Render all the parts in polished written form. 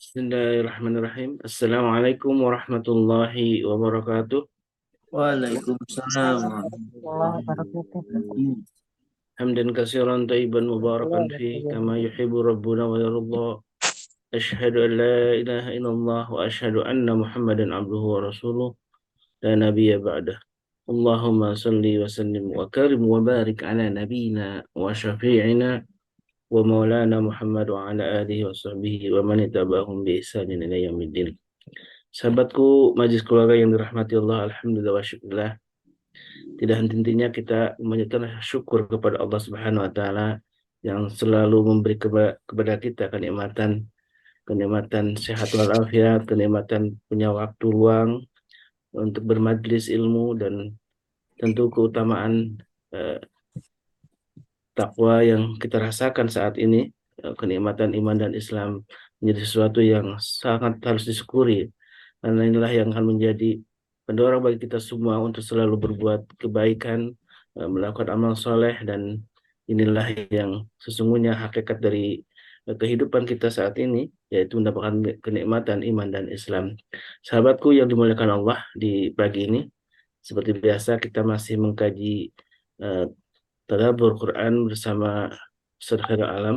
Bismillahirrahmanirrahim. Assalamualaikum warahmatullahi wabarakatuh. Waalaikumsalam warahmatullahi wabarakatuh. Hamdan katsiran tayyiban mubarakan fi kama yuhibbu rabbuna wa yarda. Asyhadu an la ilaha illallah wa asyhadu anna Muhammadan abduhu wa rasuluh la nabiyya ba'dah. Allahumma salli wa sallim wa karim wa barik ala nabiyyina wa syafi'ina wa maulana Muhammad wa ala alihi wa sahbihi wa man ittaba'ahum bi ihsanin ila yaumiddin. Sahabatku, majlis keluarga yang dirahmati Allah, alhamdulillah wa syukurillah. Tidak henti-hentinya kita menyatakan syukur kepada Allah Subhanahu wa taala yang selalu memberi kepada kita kenikmatan kenikmatan sehat walafiat, kenikmatan punya waktu luang untuk bermajlis ilmu dan tentu keutamaan eh, takwa yang kita rasakan saat ini, kenikmatan iman dan Islam menjadi sesuatu yang sangat harus disyukuri karena inilah yang akan menjadi pendorong bagi kita semua untuk selalu berbuat kebaikan, melakukan amal soleh, dan inilah yang sesungguhnya hakikat dari kehidupan kita saat ini, yaitu mendapatkan kenikmatan iman dan Islam. Sahabatku yang dimuliakan Allah, di pagi ini seperti biasa kita masih mengkaji eh, tadabbur Quran bersama Ustaz Khairul Alam,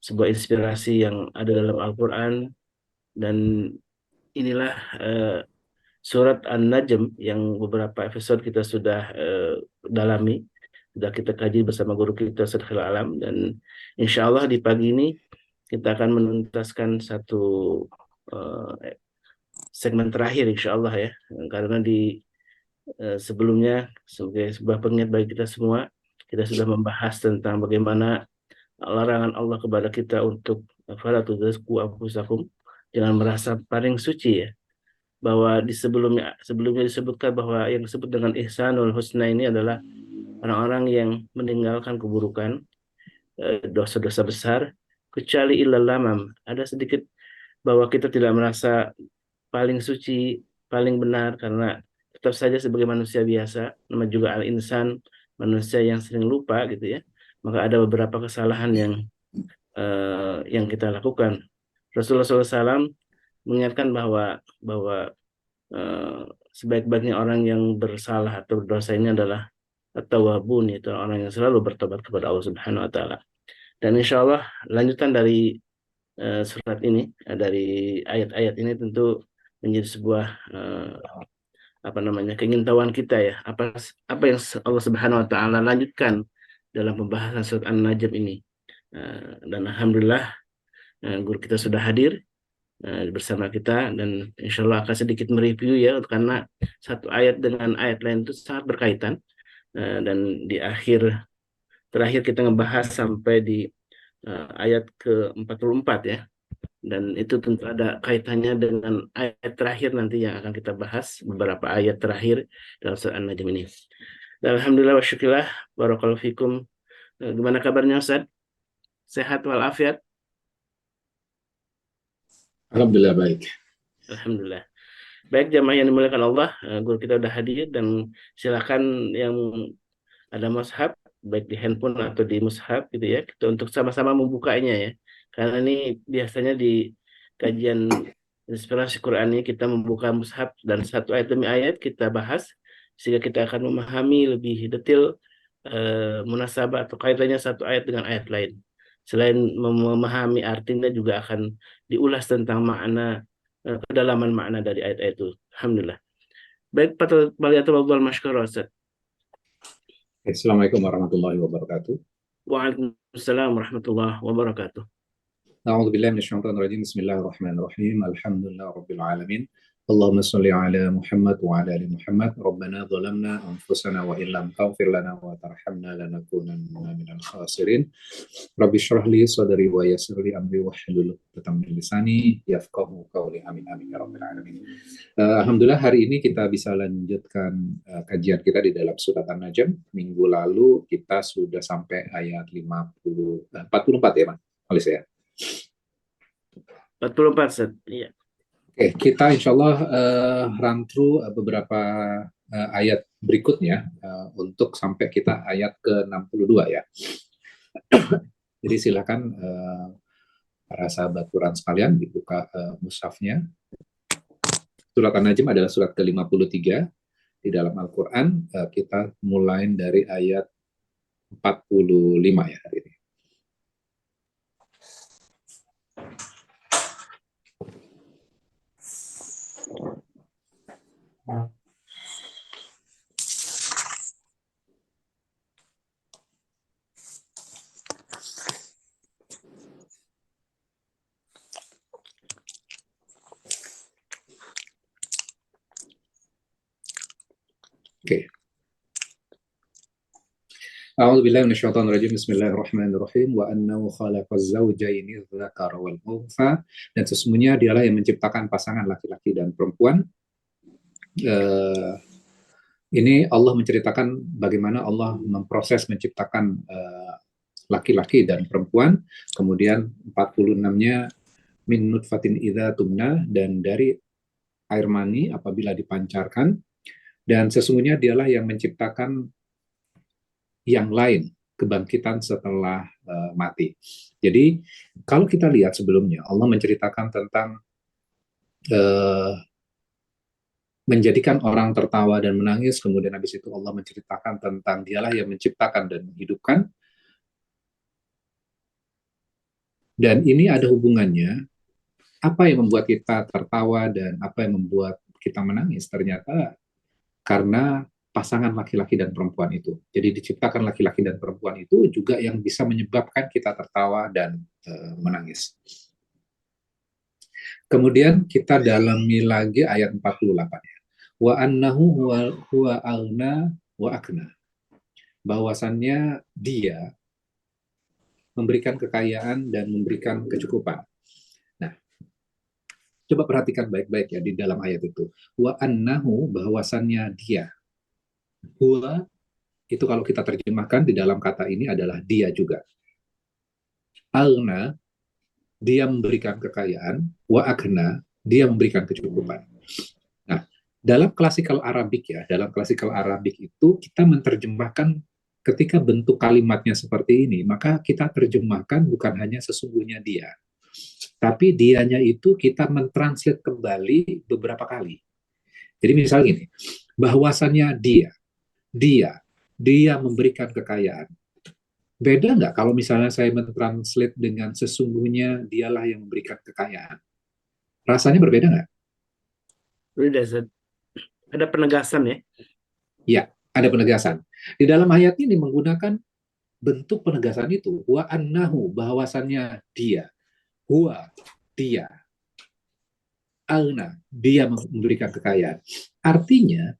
sebuah inspirasi yang ada dalam Al-Quran, dan inilah surat An-Najm yang beberapa episode kita sudah dalami, sudah kita kaji bersama guru kita Ustaz Khairul Alam, dan insya Allah di pagi ini kita akan menuntaskan satu eh, segmen terakhir insya Allah ya, karena di sebelumnya sebagai sebuah pengingat bagi kita semua, kita sudah membahas tentang bagaimana larangan Allah kepada kita untuk fala tuzakku anfusakum, jangan merasa paling suci ya, bahwa di sebelumnya disebutkan bahwa yang disebut dengan ihsanul husna ini adalah orang-orang yang meninggalkan keburukan, dosa-dosa besar, kecuali ilal lamam, ada sedikit bahwa kita tidak merasa paling suci, paling benar, karena tetap saja sebagai manusia biasa, nama juga al-insan, manusia yang sering lupa gitu ya, maka ada beberapa kesalahan yang kita lakukan. Rasulullah SAW mengingatkan bahwa eh, sebaik-baiknya orang yang bersalah atau berdosa ini adalah at-tawwabun, itu orang yang selalu bertobat kepada Allah Subhanahu wa taala. Dan insya Allah lanjutan dari surat ini, dari ayat-ayat ini tentu menjadi sebuah apa namanya, keingintahuan kita ya, apa yang Allah Subhanahu wa taala lanjutkan dalam pembahasan surat An-Najm ini. Dan alhamdulillah guru kita sudah hadir bersama kita, dan insya Allah akan sedikit mereview ya, karena satu ayat dengan ayat lain itu sangat berkaitan. Dan di terakhir kita ngebahas sampai di ayat ke-44 ya, dan itu tentu ada kaitannya dengan ayat terakhir nanti yang akan kita bahas, beberapa ayat terakhir dalam surat An-Najm ini. Dan alhamdulillah wa syukurillah, barakallahu fikum. Gimana kabarnya Ustaz? Sehat walafiat? Alhamdulillah baik. Alhamdulillah. Baik jamaah yang dimuliakan Allah, guru kita udah hadir, dan silakan yang ada mushaf, baik di handphone atau di mushaf gitu ya, kita untuk sama-sama membukanya ya. Karena ini biasanya di kajian inspirasi Quran ini kita membuka mushaf dan satu ayat demi ayat kita bahas, sehingga kita akan memahami lebih detail munasabah atau kaitannya satu ayat dengan ayat lain. Selain memahami artinya, juga akan diulas tentang makna, kedalaman makna dari ayat-ayat itu. Alhamdulillah. Baik, Pak Baliyatullah Masykur Ustaz. Assalamualaikum warahmatullahi wabarakatuh. Waalaikumsalam warahmatullahi wabarakatuh. A'udzubillahi minasyaitonir rajim. Bismillahirrahmanirrahim. Alhamdulillah rabbil alamin. Allahumma shalli ala Muhammad wa ala ali Muhammad. Rabbana zalamna anfusana wa illam taghfir lana wa tarhamna lanakunanna minal khasirin. Rabbi shrah li sadri wa yassir li amri wahlul 'uqdatam min lisani yafqahu qawli. Amin amin ya rabbal alamin. Alhamdulillah hari ini kita bisa lanjutkan kajian kita di dalam surat An-Najm. Minggu lalu kita sudah sampai ayat 44 ya, Mas Alis ya. 44 Ustaz. Iya. Oke, kita insya Allah run through beberapa ayat berikutnya untuk sampai kita ayat ke-62 ya. Jadi silakan Para sahabat Quran sekalian, dibuka mushafnya. Surat An-Najm adalah surat ke-53 di dalam Al-Quran. Kita mulai dari ayat 45 ya hari ini. Oke. A'udzubillahi minasyaitonirrajim. Bismillahirrahmanirrahim. Wa annahu khalaqaz zawjaini dzakara wal untha, dan sesungguhnya dialah yang menciptakan pasangan laki-laki dan perempuan. Ini Allah menceritakan bagaimana Allah memproses menciptakan laki-laki dan perempuan. Kemudian 46-nya min nutfatin idza tumna, dan dari air mani apabila dipancarkan. Dan sesungguhnya dialah yang menciptakan yang lain, kebangkitan setelah mati. Jadi kalau kita lihat sebelumnya, Allah menceritakan tentang menjadikan orang tertawa dan menangis. Kemudian habis itu Allah menceritakan tentang dialah yang menciptakan dan menghidupkan. Dan ini ada hubungannya, apa yang membuat kita tertawa dan apa yang membuat kita menangis, ternyata karena pasangan laki-laki dan perempuan itu. Jadi diciptakan laki-laki dan perempuan itu juga yang bisa menyebabkan kita tertawa dan menangis. Kemudian kita dalami lagi ayat 48 ya. Wa annahu huwa aghna wa akna. Bahwasannya dia memberikan kekayaan dan memberikan kecukupan. Nah, coba perhatikan baik-baik ya di dalam ayat itu. Wa annahu, bahwasannya dia. Huwa itu kalau kita terjemahkan di dalam kata ini adalah dia juga. Aghna, dia memberikan kekayaan. Wa akna, dia memberikan kecukupan. Nah, dalam klasikal Arabik ya, dalam klasikal Arabik itu kita menerjemahkan ketika bentuk kalimatnya seperti ini, maka kita terjemahkan bukan hanya sesungguhnya dia, tapi dianya itu kita mentranslate kembali beberapa kali. Jadi misalnya gini, bahwasannya dia memberikan kekayaan. Beda nggak kalau misalnya saya mentranslate dengan sesungguhnya dialah yang memberikan kekayaan? Rasanya berbeda nggak? Udah, ada penegasan ya. Ya, ada penegasan. Di dalam ayat ini menggunakan bentuk penegasan itu. Wa annahu, bahwasannya dia. Huwa, dia. Alna, dia memberikan kekayaan. Artinya,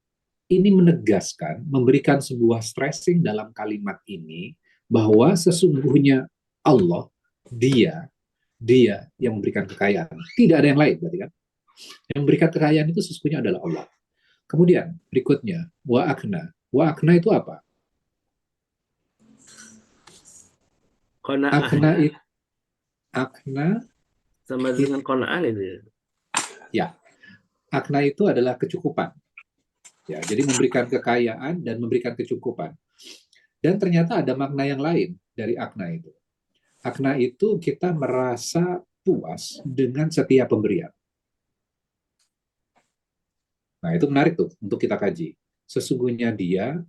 ini menegaskan, memberikan sebuah stressing dalam kalimat ini, bahwa sesungguhnya Allah, dia yang memberikan kekayaan. Tidak ada yang lain, berarti kan? Yang memberikan kekayaan itu sesungguhnya adalah Allah. Kemudian, berikutnya, wa akna. Wa akna itu apa? Qanaah Akna ya. itu, akna, Sama dengan qanaah itu ya. ya, akna itu adalah kecukupan. Ya, jadi memberikan kekayaan dan memberikan kecukupan. Dan ternyata ada makna yang lain dari akna itu. Akna itu kita merasa puas dengan setiap pemberian. Nah, itu menarik tuh untuk kita kaji. Sesungguhnya dia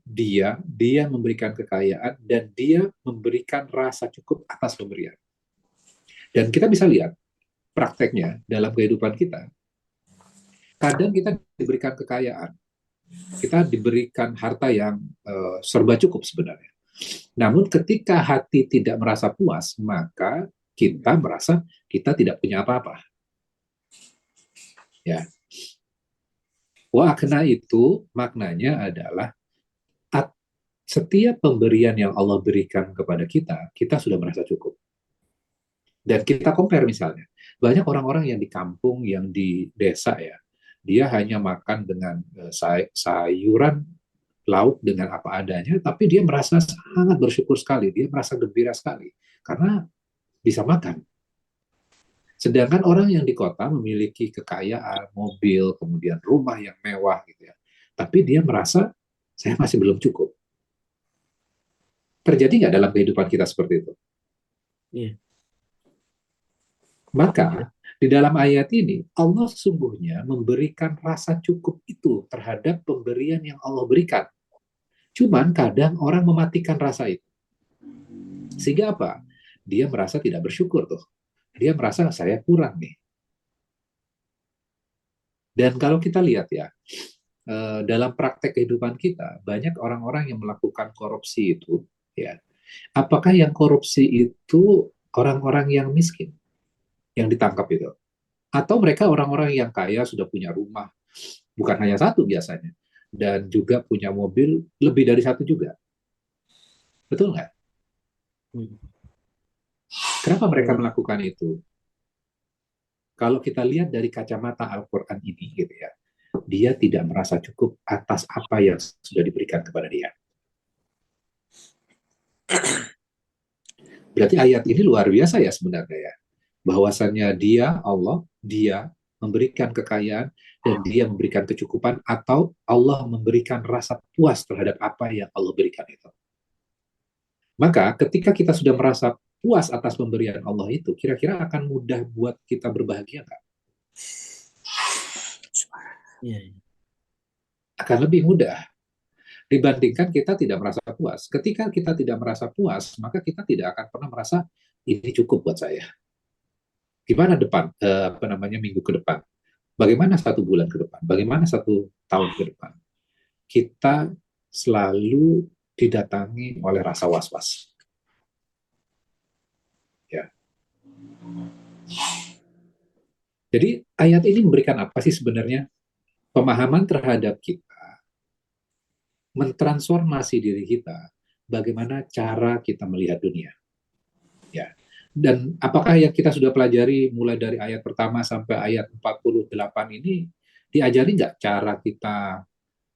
memberikan kekayaan dan dia memberikan rasa cukup atas pemberian. Dan kita bisa lihat prakteknya dalam kehidupan kita. Kadang kita diberikan kekayaan, kita diberikan harta yang serba cukup sebenarnya. Namun ketika hati tidak merasa puas, maka kita merasa kita tidak punya apa-apa. Ya. Wa akna itu maknanya adalah setiap pemberian yang Allah berikan kepada kita, kita sudah merasa cukup. Dan kita compare misalnya, banyak orang-orang yang di kampung, yang di desa ya, dia hanya makan dengan sayuran lauk dengan apa adanya, tapi dia merasa sangat bersyukur sekali, dia merasa gembira sekali, karena bisa makan. Sedangkan orang yang di kota memiliki kekayaan, mobil, kemudian rumah yang mewah gitu ya, tapi dia merasa saya masih belum cukup. Terjadi nggak dalam kehidupan kita seperti itu? Iya. Maka di dalam ayat ini Allah sesungguhnya memberikan rasa cukup itu terhadap pemberian yang Allah berikan. Cuman kadang orang mematikan rasa itu. Sehingga apa? Dia merasa tidak bersyukur tuh. Dia merasa saya kurang nih. Dan kalau kita lihat ya, dalam praktek kehidupan kita, banyak orang-orang yang melakukan korupsi itu, ya. Apakah yang korupsi itu orang-orang yang miskin yang ditangkap itu? Atau mereka orang-orang yang kaya sudah punya rumah, bukan hanya satu biasanya, dan juga punya mobil lebih dari satu juga. Betul nggak? Hmm. Kenapa mereka Ya. melakukan itu? Kalau kita lihat dari kacamata Al-Quran ini, gitu ya, dia tidak merasa cukup atas apa yang sudah diberikan kepada dia. Berarti ayat ini luar biasa ya sebenarnya ya. Bahwasannya dia, Allah, dia memberikan kekayaan dan dia memberikan kecukupan atau Allah memberikan rasa puas terhadap apa yang Allah berikan itu. Maka ketika kita sudah merasa puas atas pemberian Allah itu, kira-kira akan mudah buat kita berbahagia nggak? Ya, ya. Akan lebih mudah dibandingkan kita tidak merasa puas. Ketika kita tidak merasa puas, maka kita tidak akan pernah merasa ini cukup buat saya. Gimana apa namanya, minggu ke depan? Bagaimana satu bulan ke depan? Bagaimana satu tahun ke depan? Kita selalu didatangi oleh rasa was-was. Ya. Jadi ayat ini memberikan apa sih sebenarnya? Pemahaman terhadap kita, mentransformasi diri kita, bagaimana cara kita melihat dunia. Ya. Dan apakah yang kita sudah pelajari mulai dari ayat pertama sampai ayat 48 ini, diajari nggak cara kita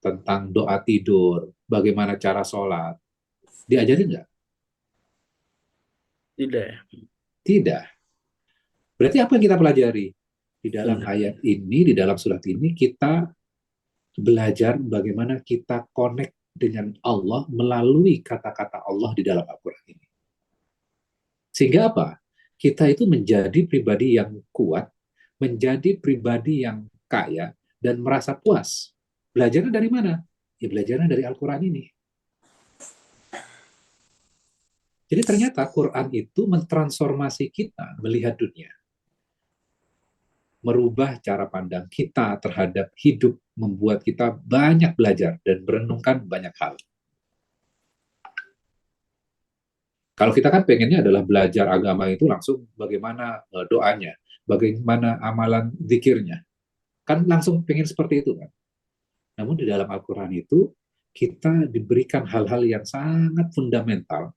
tentang doa tidur, bagaimana cara sholat? Diajari nggak? Tidak ya. Tidak. Berarti apa yang kita pelajari? Di dalam Sunnah. ayat ini, di dalam surat ini, kita belajar bagaimana kita connect dengan Allah melalui kata-kata Allah di dalam Al-Quran ini. Sehingga apa? Kita itu menjadi pribadi yang kuat, menjadi pribadi yang kaya, dan merasa puas. Belajarnya dari mana? Ya belajarnya dari Al-Quran ini. Jadi ternyata Quran itu mentransformasi kita melihat dunia, merubah cara pandang kita terhadap hidup, membuat kita banyak belajar dan merenungkan banyak hal. Kalau kita kan pengennya adalah belajar agama itu langsung bagaimana doanya, bagaimana amalan zikirnya. Kan langsung pengen seperti itu kan. Namun di dalam Al-Quran itu kita diberikan hal-hal yang sangat fundamental,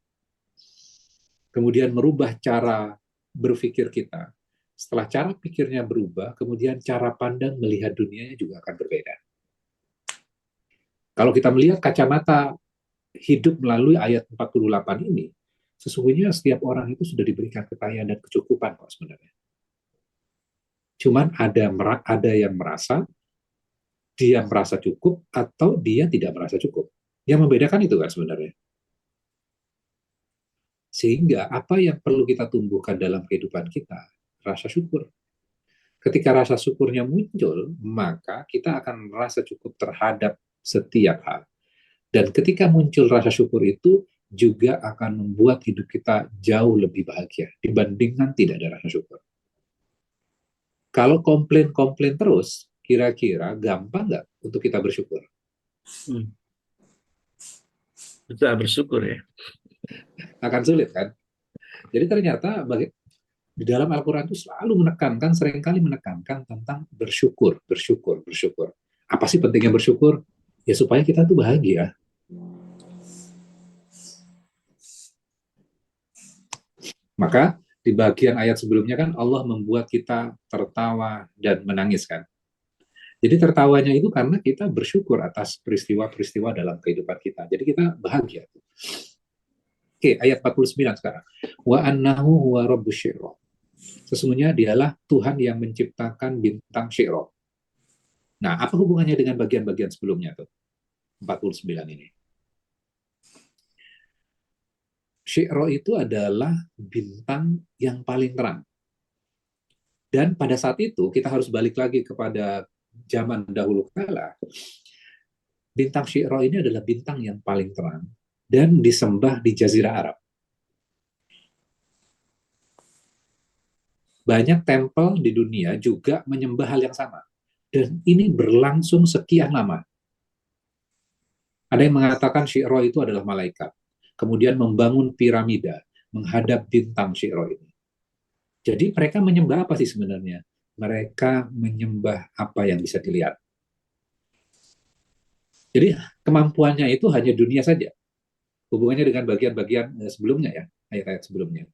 kemudian merubah cara berpikir kita. Setelah cara pikirnya berubah, kemudian cara pandang melihat dunianya juga akan berbeda. Kalau kita melihat kacamata hidup melalui ayat 48 ini, sesungguhnya setiap orang itu sudah diberikan kekayaan dan kecukupan kok sebenarnya. Cuman ada yang merasa dia merasa cukup atau dia tidak merasa cukup. Yang membedakan itu kan sebenarnya. Sehingga apa yang perlu kita tumbuhkan dalam kehidupan kita? Rasa syukur. Ketika rasa syukurnya muncul, maka kita akan merasa cukup terhadap setiap hal. Dan ketika muncul rasa syukur itu, juga akan membuat hidup kita jauh lebih bahagia dibandingkan tidak ada rasa syukur. Kalau komplain-komplain terus, kira-kira gampang nggak untuk kita bersyukur? Hmm. Kita bersyukur ya. Akan sulit kan? Jadi ternyata di dalam Al-Quran itu selalu menekankan, seringkali menekankan tentang bersyukur, bersyukur, bersyukur. Apa sih pentingnya bersyukur? Ya supaya kita tuh bahagia. Maka di bagian ayat sebelumnya kan Allah membuat kita tertawa dan menangis kan. Jadi tertawanya itu karena kita bersyukur atas peristiwa-peristiwa dalam kehidupan kita. Jadi kita bahagia. Oke, ayat 49 sekarang. Wa annahu huwa rabbus syi'ra. Sesungguhnya dialah Tuhan yang menciptakan bintang syi'ra. Nah, apa hubungannya dengan bagian-bagian sebelumnya tuh? 49 ini. Syi'ra itu adalah bintang yang paling terang. Dan pada saat itu kita harus balik lagi kepada zaman dahulu kala. Bintang Syiro ini adalah bintang yang paling terang dan disembah di Jazirah Arab. Banyak tempel di dunia juga menyembah hal yang sama. Dan ini berlangsung sekian lama. Ada yang mengatakan Syiro itu adalah malaikat. Kemudian membangun piramida menghadap bintang Syiro ini. Jadi mereka menyembah apa sih sebenarnya? Mereka menyembah apa yang bisa dilihat. Jadi kemampuannya itu hanya dunia saja. Hubungannya dengan bagian-bagian sebelumnya ya, ayat-ayat sebelumnya.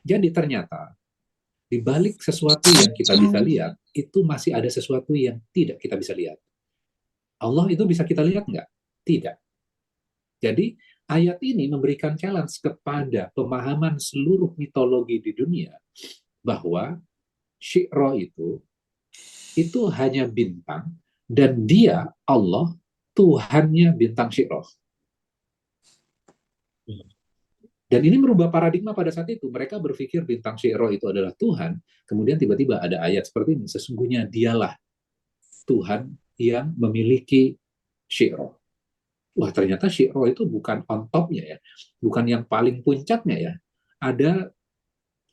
Jadi ternyata di balik sesuatu yang kita bisa lihat, itu masih ada sesuatu yang tidak kita bisa lihat. Allah itu bisa kita lihat nggak? Tidak. Jadi ayat ini memberikan challenge kepada pemahaman seluruh mitologi di dunia bahwa Syiro itu hanya bintang dan dia Allah Tuhannya bintang Syiro. Dan ini merubah paradigma pada saat itu. Mereka berpikir bintang Syiro itu adalah Tuhan, kemudian tiba-tiba ada ayat seperti ini, sesungguhnya dialah Tuhan yang memiliki Syiro. Wah, ternyata Syiro itu bukan on top-nya ya, bukan yang paling puncaknya ya. Ada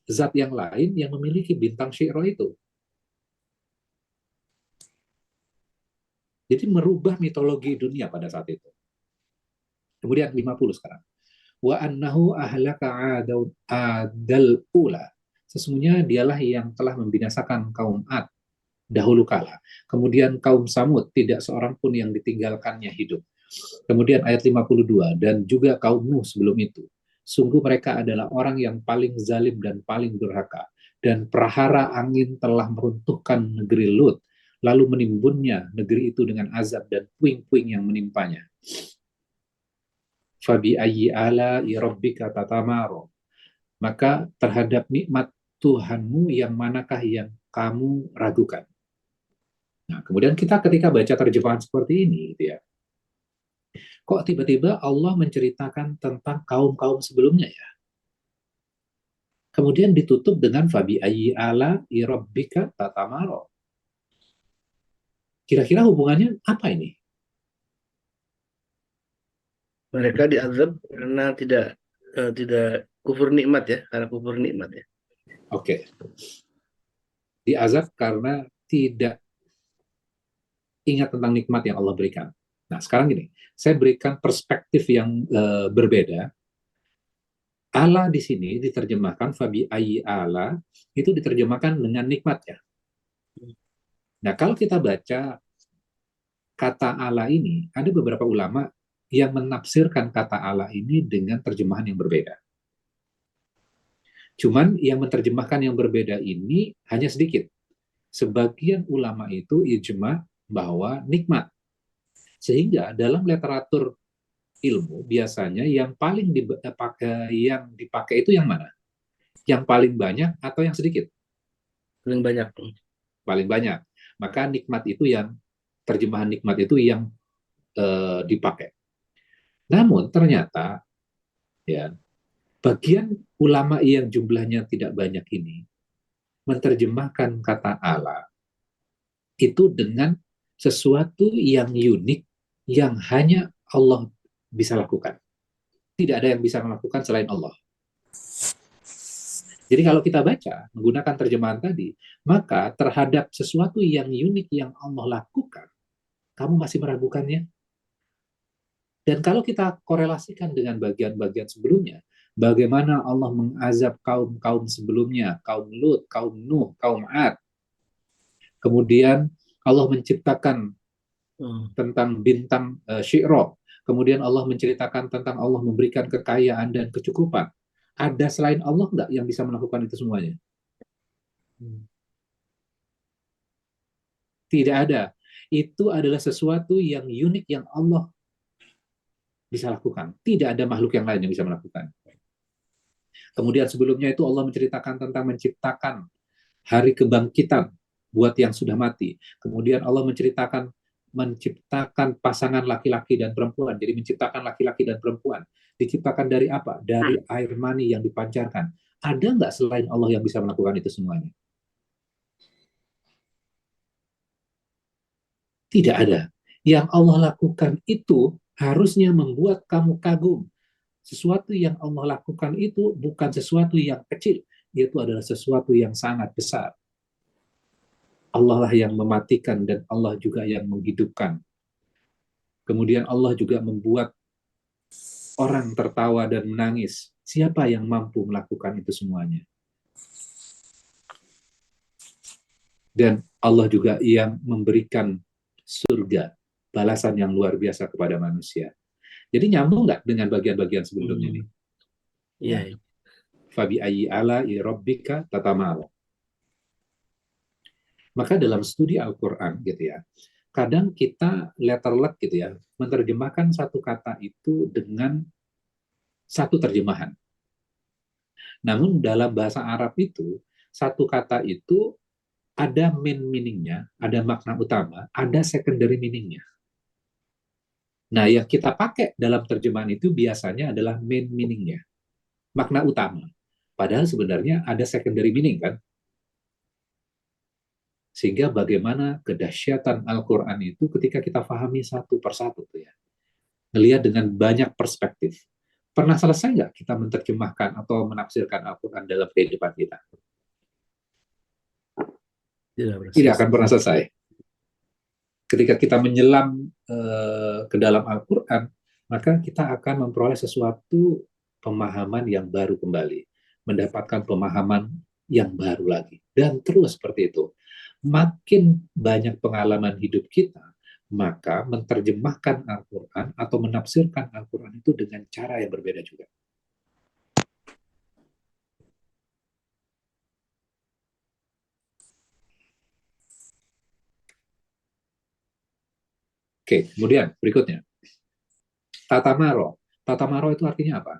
zat yang lain yang memiliki bintang Syiro itu. Jadi merubah mitologi dunia pada saat itu. Kemudian 50 sekarang. Wa annahu ahlaka adal ula. Sesungguhnya dialah yang telah membinasakan kaum Ad dahulu kala. Kemudian kaum Samud, tidak seorang pun yang ditinggalkannya hidup. Kemudian ayat 52, dan juga kaum Nuh sebelum itu. Sungguh mereka adalah orang yang paling zalim dan paling durhaka. Dan prahara angin telah meruntuhkan negeri Lut, lalu menimbunnya negeri itu dengan azab dan puing-puing yang menimpanya. Fabi ayyi ala rabbika tatamaro. Maka terhadap nikmat Tuhanmu yang manakah yang kamu ragukan? Nah, kemudian kita ketika baca terjemahan seperti ini, gitu ya, kok tiba-tiba Allah menceritakan tentang kaum-kaum sebelumnya ya? Kemudian ditutup dengan fabi ayyi ala rabbika tatamaro. Kira-kira hubungannya apa ini? Mereka diazab karena tidak kufur nikmat ya, karena kufur nikmat ya. Oke. Diazab karena tidak ingat tentang nikmat yang Allah berikan. Nah, sekarang gini, saya berikan perspektif yang berbeda. Allah di sini diterjemahkan fabi ayyi ala, itu diterjemahkan dengan nikmatnya. Nah, kalau kita baca kata Allah ini, ada beberapa ulama yang menafsirkan kata Allah ini dengan terjemahan yang berbeda. Cuman yang menerjemahkan yang berbeda ini hanya sedikit. Sebagian ulama itu ijma bahwa nikmat. Sehingga dalam literatur ilmu biasanya yang paling dipakai itu yang mana? Yang paling banyak atau yang sedikit? Paling banyak. Paling banyak. Maka nikmat itu yang terjemahan nikmat itu yang dipakai. Namun ternyata ya bagian ulama yang jumlahnya tidak banyak ini menerjemahkan kata Allah itu dengan sesuatu yang unik yang hanya Allah bisa lakukan. Tidak ada yang bisa melakukan selain Allah. Jadi kalau kita baca menggunakan terjemahan tadi, maka terhadap sesuatu yang unik yang Allah lakukan, kamu masih meragukannya? Dan kalau kita korelasikan dengan bagian-bagian sebelumnya, bagaimana Allah mengazab kaum-kaum sebelumnya, kaum Lut, kaum Nuh, kaum Ad. Kemudian Allah menciptakan tentang bintang Syiro. Kemudian Allah menceritakan tentang Allah memberikan kekayaan dan kecukupan. Ada selain Allah nggak yang bisa melakukan itu semuanya? Tidak ada. Itu adalah sesuatu yang unik yang Allah bisa lakukan. Tidak ada makhluk yang lain yang bisa melakukan. Kemudian sebelumnya itu Allah menceritakan tentang menciptakan hari kebangkitan buat yang sudah mati. Kemudian Allah menciptakan pasangan laki-laki dan perempuan. Jadi menciptakan laki-laki dan perempuan. Diciptakan dari apa? Dari air mani yang dipancarkan. Ada nggak selain Allah yang bisa melakukan itu semuanya? Tidak ada. Yang Allah lakukan itu harusnya membuat kamu kagum. Sesuatu yang Allah lakukan itu bukan sesuatu yang kecil, itu adalah sesuatu yang sangat besar. Allah lah yang mematikan dan Allah juga yang menghidupkan. Kemudian Allah juga membuat orang tertawa dan menangis. Siapa yang mampu melakukan itu semuanya? Dan Allah juga yang memberikan surga, balasan yang luar biasa kepada manusia. Jadi nyambung nggak dengan bagian-bagian sebelumnya ini? Iya. Ya. Fabi ayyi ala rabbika tatamaro. Maka dalam studi Al-Quran gitu ya, kadang kita letterlet gitu ya, menerjemahkan satu kata itu dengan satu terjemahan. Namun dalam bahasa Arab itu, satu kata itu ada main meaning-nya, ada makna utama, ada secondary meaning-nya. Nah, yang kita pakai dalam terjemahan itu biasanya adalah main meaning-nya, makna utama. Padahal sebenarnya ada secondary meaning kan? Sehingga bagaimana kedahsyatan Al-Quran itu ketika kita pahami satu persatu tuh ya. Ngelihat dengan banyak perspektif. Pernah selesai nggak kita menerjemahkan atau menafsirkan Al-Quran dalam kehidupan kita? Tidak akan pernah selesai. Ketika kita menyelam ke dalam Al-Quran, maka kita akan memperoleh sesuatu pemahaman yang baru kembali. Mendapatkan pemahaman yang baru lagi. Dan terus seperti itu. Makin banyak pengalaman hidup kita, maka menerjemahkan Al-Quran atau menafsirkan Al-Quran itu dengan cara yang berbeda juga. Oke, kemudian berikutnya. Tatamaro. Tatamaro itu artinya apa?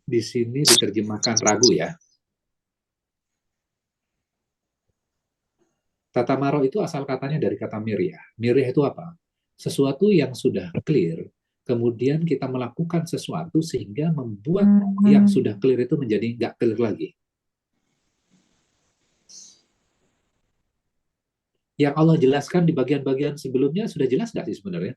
Di sini diterjemahkan ragu ya. Tatamaro itu asal katanya dari kata miryah. Miryah itu apa? Sesuatu yang sudah clear, kemudian kita melakukan sesuatu sehingga membuat yang sudah clear itu menjadi nggak clear lagi. Yang Allah jelaskan di bagian-bagian sebelumnya sudah jelas nggak sih sebenarnya?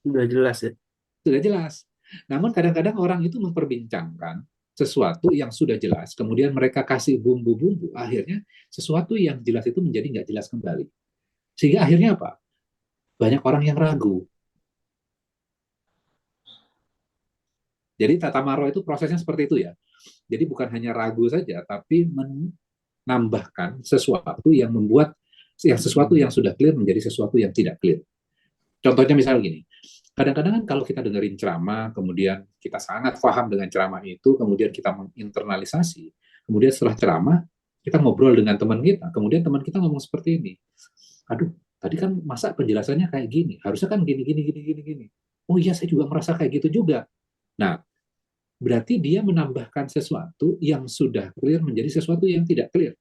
Sudah jelas ya. Sudah jelas. Namun kadang-kadang orang itu memperbincangkan sesuatu yang sudah jelas, kemudian mereka kasih bumbu-bumbu, akhirnya sesuatu yang jelas itu menjadi nggak jelas kembali. Sehingga akhirnya apa? Banyak orang yang ragu. Jadi tata maro itu prosesnya seperti itu ya. Jadi bukan hanya ragu saja, tapi menambahkan sesuatu yang membuat sesuatu yang sudah clear menjadi sesuatu yang tidak clear. Contohnya misalnya gini, kadang-kadang kan kalau kita dengerin ceramah, kemudian kita sangat paham dengan ceramah itu, kemudian kita menginternalisasi, kemudian setelah ceramah, kita ngobrol dengan teman kita, kemudian teman kita ngomong seperti ini, aduh, tadi kan masa penjelasannya kayak gini, harusnya kan gini, gini, gini, gini, gini. Oh iya, saya juga merasa kayak gitu juga. Nah, berarti dia menambahkan sesuatu yang sudah clear menjadi sesuatu yang tidak clear.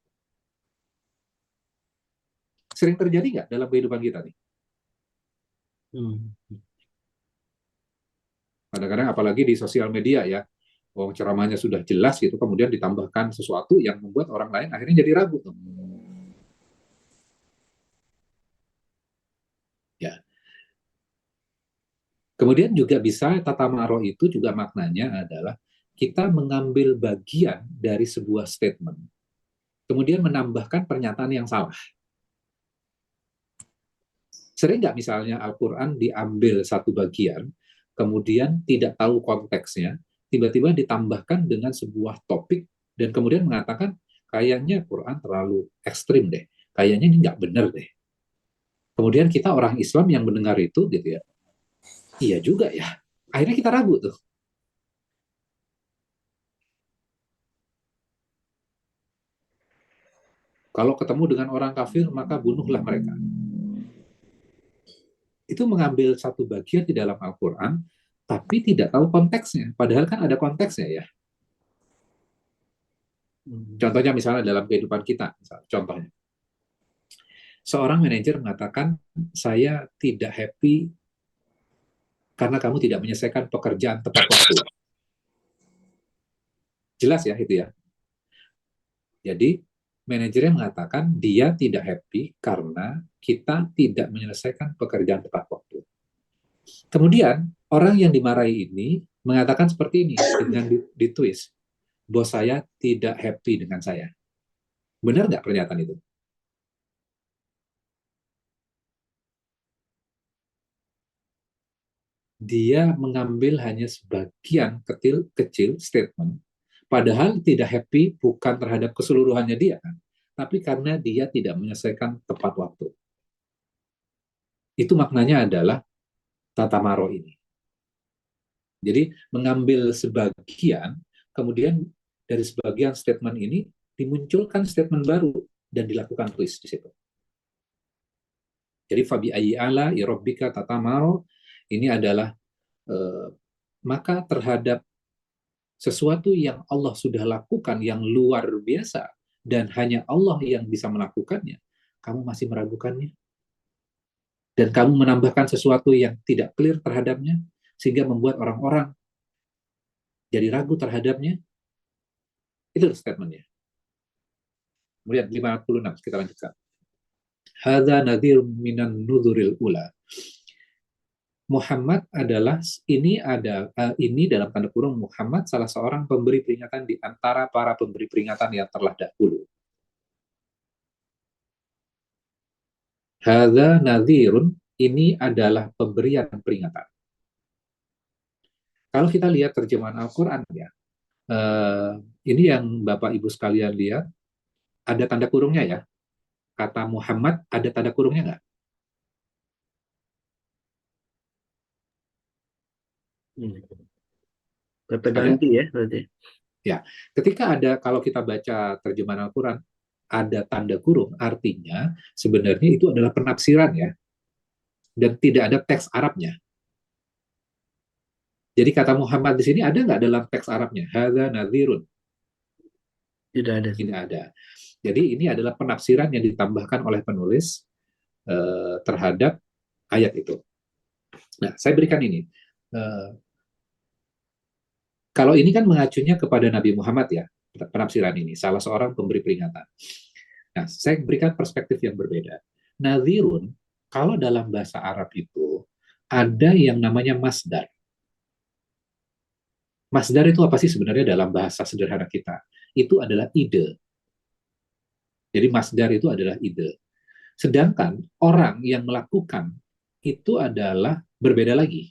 Sering terjadi nggak dalam kehidupan kita nih? Kadang-kadang apalagi di sosial media ya, ceramahnya sudah jelas gitu, kemudian ditambahkan sesuatu yang membuat orang lain akhirnya jadi ragu tuh. Ya. Kemudian juga bisa tata maro itu juga maknanya adalah kita mengambil bagian dari sebuah statement, kemudian menambahkan pernyataan yang salah. Sering nggak misalnya Al-Quran diambil satu bagian, kemudian tidak tahu konteksnya, tiba-tiba ditambahkan dengan sebuah topik, dan kemudian mengatakan, kayaknya Quran terlalu ekstrim deh, kayaknya ini nggak benar deh. Kemudian kita orang Islam yang mendengar itu, gitu ya, iya juga ya. Akhirnya kita ragu tuh. Kalau ketemu dengan orang kafir, maka bunuhlah mereka. Itu mengambil satu bagian di dalam Al-Quran, tapi tidak tahu konteksnya. Padahal kan ada konteksnya ya. Contohnya misalnya dalam kehidupan kita, contohnya. Seorang manajer mengatakan, saya tidak happy karena kamu tidak menyelesaikan pekerjaan tepat waktu. Jelas ya itu ya. Jadi Manajernya mengatakan dia tidak happy karena kita tidak menyelesaikan pekerjaan tepat waktu. Kemudian orang yang dimarahi ini mengatakan seperti ini dengan ditwist, bos saya tidak happy dengan saya. Benar nggak pernyataan itu? Dia mengambil hanya sebagian kecil statement, padahal tidak happy bukan terhadap keseluruhannya dia kan, tapi karena dia tidak menyelesaikan tepat waktu. Itu maknanya adalah tata maro ini. Jadi mengambil sebagian, kemudian dari sebagian statement ini dimunculkan statement baru dan dilakukan twist di situ. Jadi fabi ayyi ala rabbika tatamaro ini adalah maka terhadap sesuatu yang Allah sudah lakukan yang luar biasa dan hanya Allah yang bisa melakukannya, kamu masih meragukannya dan kamu menambahkan sesuatu yang tidak clear terhadapnya sehingga membuat orang-orang jadi ragu terhadapnya. Itu statementnya. Kemudian 56 kita lanjutkan. Hadza nadhir minan nuzuril ula. Muhammad adalah ini dalam tanda kurung Muhammad salah seorang pemberi peringatan di antara para pemberi peringatan yang telah dahulu. Hadza nadhirun, ini adalah pemberian peringatan. Kalau kita lihat terjemahan Al-Qur'an ya, ini yang Bapak Ibu sekalian lihat, ada tanda kurungnya ya. Kata Muhammad ada tanda kurungnya nggak? Kata ganti ya berarti. Ya, ketika kalau kita baca terjemahan Al-Quran, ada tanda kurung, artinya sebenarnya itu adalah penafsiran ya, dan tidak ada teks Arabnya. Jadi kata Muhammad di sini ada nggak dalam teks Arabnya? Hadza nadhirun. Tidak ada. Tidak ada. Jadi ini adalah penafsiran yang ditambahkan oleh penulis terhadap ayat itu. Nah, saya berikan ini. Kalau ini kan mengacunya kepada Nabi Muhammad ya, penafsiran ini, salah seorang pemberi peringatan. Nah, saya berikan perspektif yang berbeda. Nadhirun, kalau dalam bahasa Arab itu, ada yang namanya masdar. Masdar itu apa sih sebenarnya dalam bahasa sederhana kita? Itu adalah ide. Jadi masdar itu adalah ide. Sedangkan orang yang melakukan itu adalah berbeda lagi.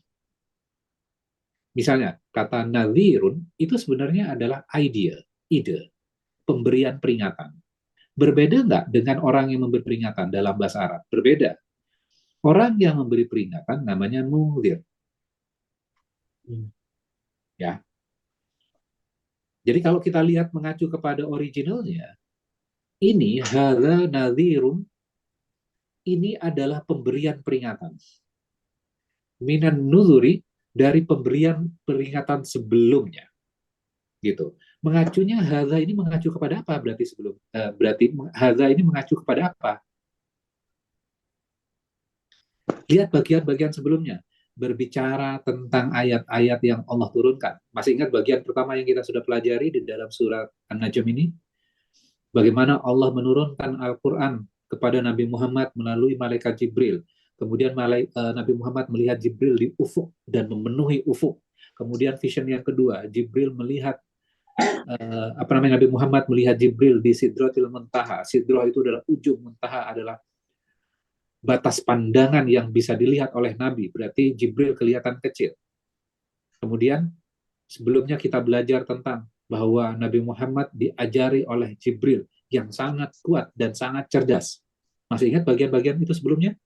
Misalnya, kata nadhirun itu sebenarnya adalah ide, pemberian peringatan. Berbeda nggak dengan orang yang memberi peringatan dalam bahasa Arab? Berbeda. Orang yang memberi peringatan namanya mungzir. Ya. Jadi kalau kita lihat mengacu kepada originalnya, ini hadza nadhirun, ini adalah pemberian peringatan. Minan nuzuri, dari pemberian peringatan sebelumnya. Gitu. Mengacunya hadza ini mengacu kepada apa berarti berarti hadza ini mengacu kepada apa? Lihat bagian-bagian sebelumnya, berbicara tentang ayat-ayat yang Allah turunkan. Masih ingat bagian pertama yang kita sudah pelajari di dalam surat An-Najm ini? Bagaimana Allah menurunkan Al-Quran kepada Nabi Muhammad melalui malaikat Jibril. Kemudian Nabi Muhammad melihat Jibril di ufuk dan memenuhi ufuk. Kemudian vision yang kedua, Jibril melihat Nabi Muhammad melihat Jibril di Sidratil Muntaha. Sidrah itu adalah ujung, muntaha adalah batas pandangan yang bisa dilihat oleh Nabi, berarti Jibril kelihatan kecil. Kemudian sebelumnya kita belajar tentang bahwa Nabi Muhammad diajari oleh Jibril yang sangat kuat dan sangat cerdas. Masih ingat bagian-bagian itu sebelumnya?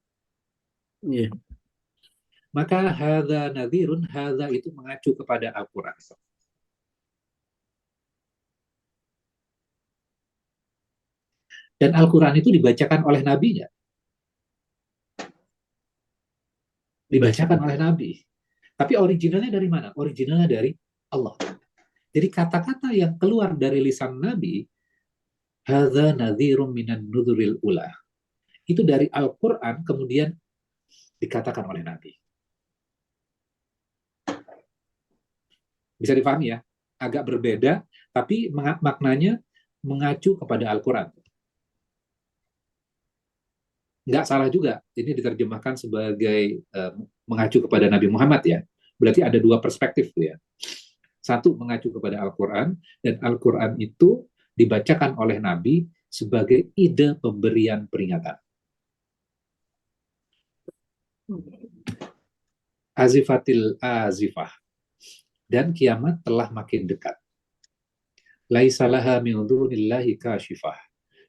Iya. Maka hadza nadhirun, hadza itu mengacu kepada Al-Quran. Dan Al-Quran itu dibacakan oleh Nabi nggak? Dibacakan oleh Nabi. Tapi originalnya dari mana? Originalnya dari Allah. Jadi kata-kata yang keluar dari lisan Nabi, hadza nadhirum minan nuduril ula. Itu dari Al-Quran kemudian dikatakan oleh Nabi. Bisa difahami ya? Agak berbeda, tapi maknanya mengacu kepada Al-Quran. Nggak salah juga. Ini diterjemahkan sebagai mengacu kepada Nabi Muhammad ya. Berarti ada dua perspektif tuh ya. Satu mengacu kepada Al-Quran, dan Al-Quran itu dibacakan oleh Nabi sebagai ide pemberian peringatan. Azifatil azifah. Dan kiamat telah makin dekat. Laisalaha min dunillahi kashifah.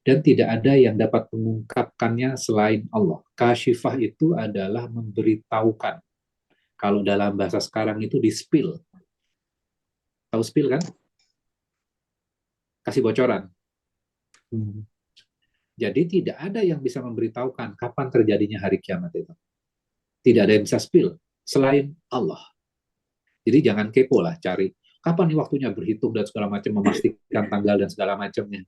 Dan tidak ada yang dapat mengungkapkannya selain Allah. Kashifah itu adalah memberitahukan. Kalau dalam bahasa sekarang itu di-spill. Tahu spill kan? Kasih bocoran. Jadi tidak ada yang bisa memberitahukan kapan terjadinya hari kiamat itu. Tidak ada yang bisa spill selain Allah. Jadi jangan kepo lah, cari kapan nih waktunya, berhitung dan segala macam, memastikan tanggal dan segala macamnya.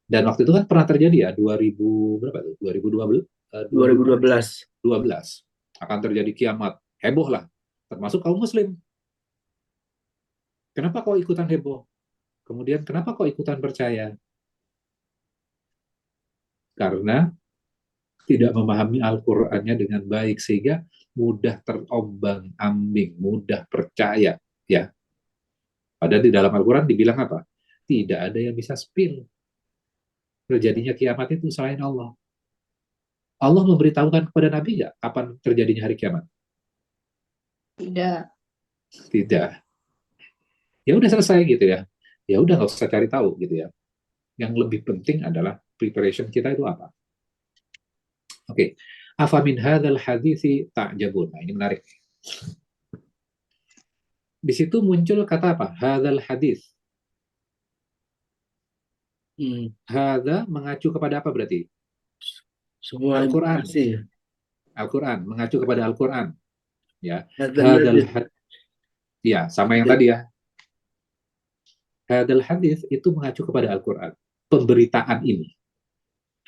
Dan waktu itu kan pernah terjadi ya, 2000 berapa tuh? 2012, 2012. 2012 akan terjadi kiamat. Heboh lah, termasuk kaum muslim. Kenapa kau ikutan heboh? Kemudian kenapa kau ikutan percaya? Karena tidak memahami Al-Qur'annya dengan baik, sehingga mudah terombang-ambing, mudah percaya, ya. Padahal di dalam Al-Quran dibilang apa? Tidak ada yang bisa spill terjadinya kiamat itu selain Allah. Allah memberitahukan kepada Nabi nggak kapan terjadinya hari kiamat? Tidak. Tidak. Ya udah selesai gitu ya. Ya udah nggak usah cari tahu gitu ya. Yang lebih penting adalah preparation kita itu apa? Oke. Afamin hadzal hadithi ta'jabun. Nah, ini menarik. Di situ muncul kata apa? Hadzal hadis. Hadza mengacu kepada apa berarti? Semua Al-Quran. informasi. Al-Quran mengacu kepada Al-Quran. Ya. Hadzal Hadzal hadis. ya, sama yang Ya. tadi ya. Hadal hadis itu mengacu kepada Al-Quran. Pemberitaan ini.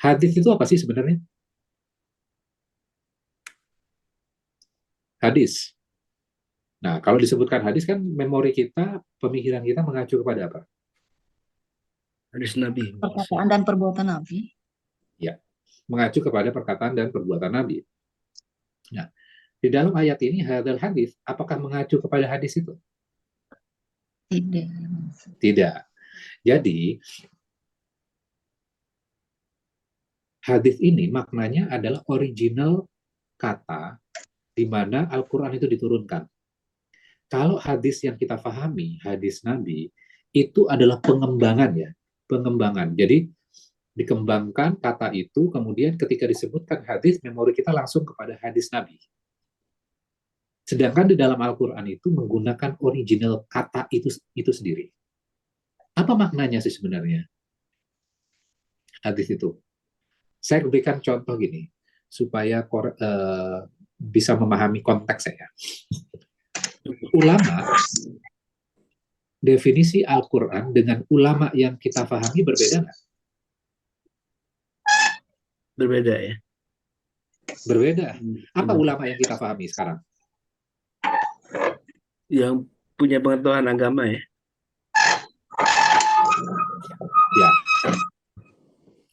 Hadis itu apa sih sebenarnya? Hadis. Nah, kalau disebutkan hadis kan memori kita, pemikiran kita mengacu kepada apa? Hadis Nabi. Perkataan dan perbuatan Nabi. Ya, mengacu kepada perkataan dan perbuatan Nabi. Nah, di dalam ayat ini hadal hadis, apakah mengacu kepada hadis itu? Tidak. Tidak. Jadi, hadis ini maknanya adalah original kata di mana Al-Quran itu diturunkan. Kalau hadis yang kita pahami, hadis Nabi, itu adalah pengembangan ya, pengembangan. Jadi dikembangkan kata itu, kemudian ketika disebutkan hadis, memori kita langsung kepada hadis Nabi. Sedangkan di dalam Al-Quran itu menggunakan original kata itu sendiri. Apa maknanya sih sebenarnya hadis itu? Saya berikan contoh gini, supaya bisa memahami konteksnya. Ulama, definisi Al-Quran dengan ulama yang kita pahami berbeda nggak? Berbeda ya. Berbeda. Apa ulama yang kita pahami sekarang? Yang punya pengetahuan agama ya. Ya.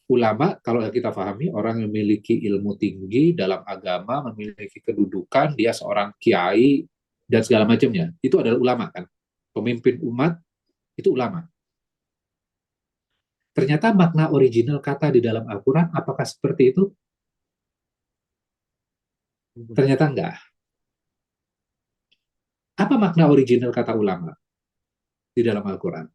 Ulama, kalau kita pahami, orang yang memiliki ilmu tinggi dalam agama, memiliki kedudukan, dia seorang kiai, dan segala macamnya. Itu adalah ulama kan? Pemimpin umat, itu ulama. Ternyata makna original kata di dalam Al-Quran, apakah seperti itu? Ternyata enggak. Apa makna original kata ulama di dalam Al-Quran?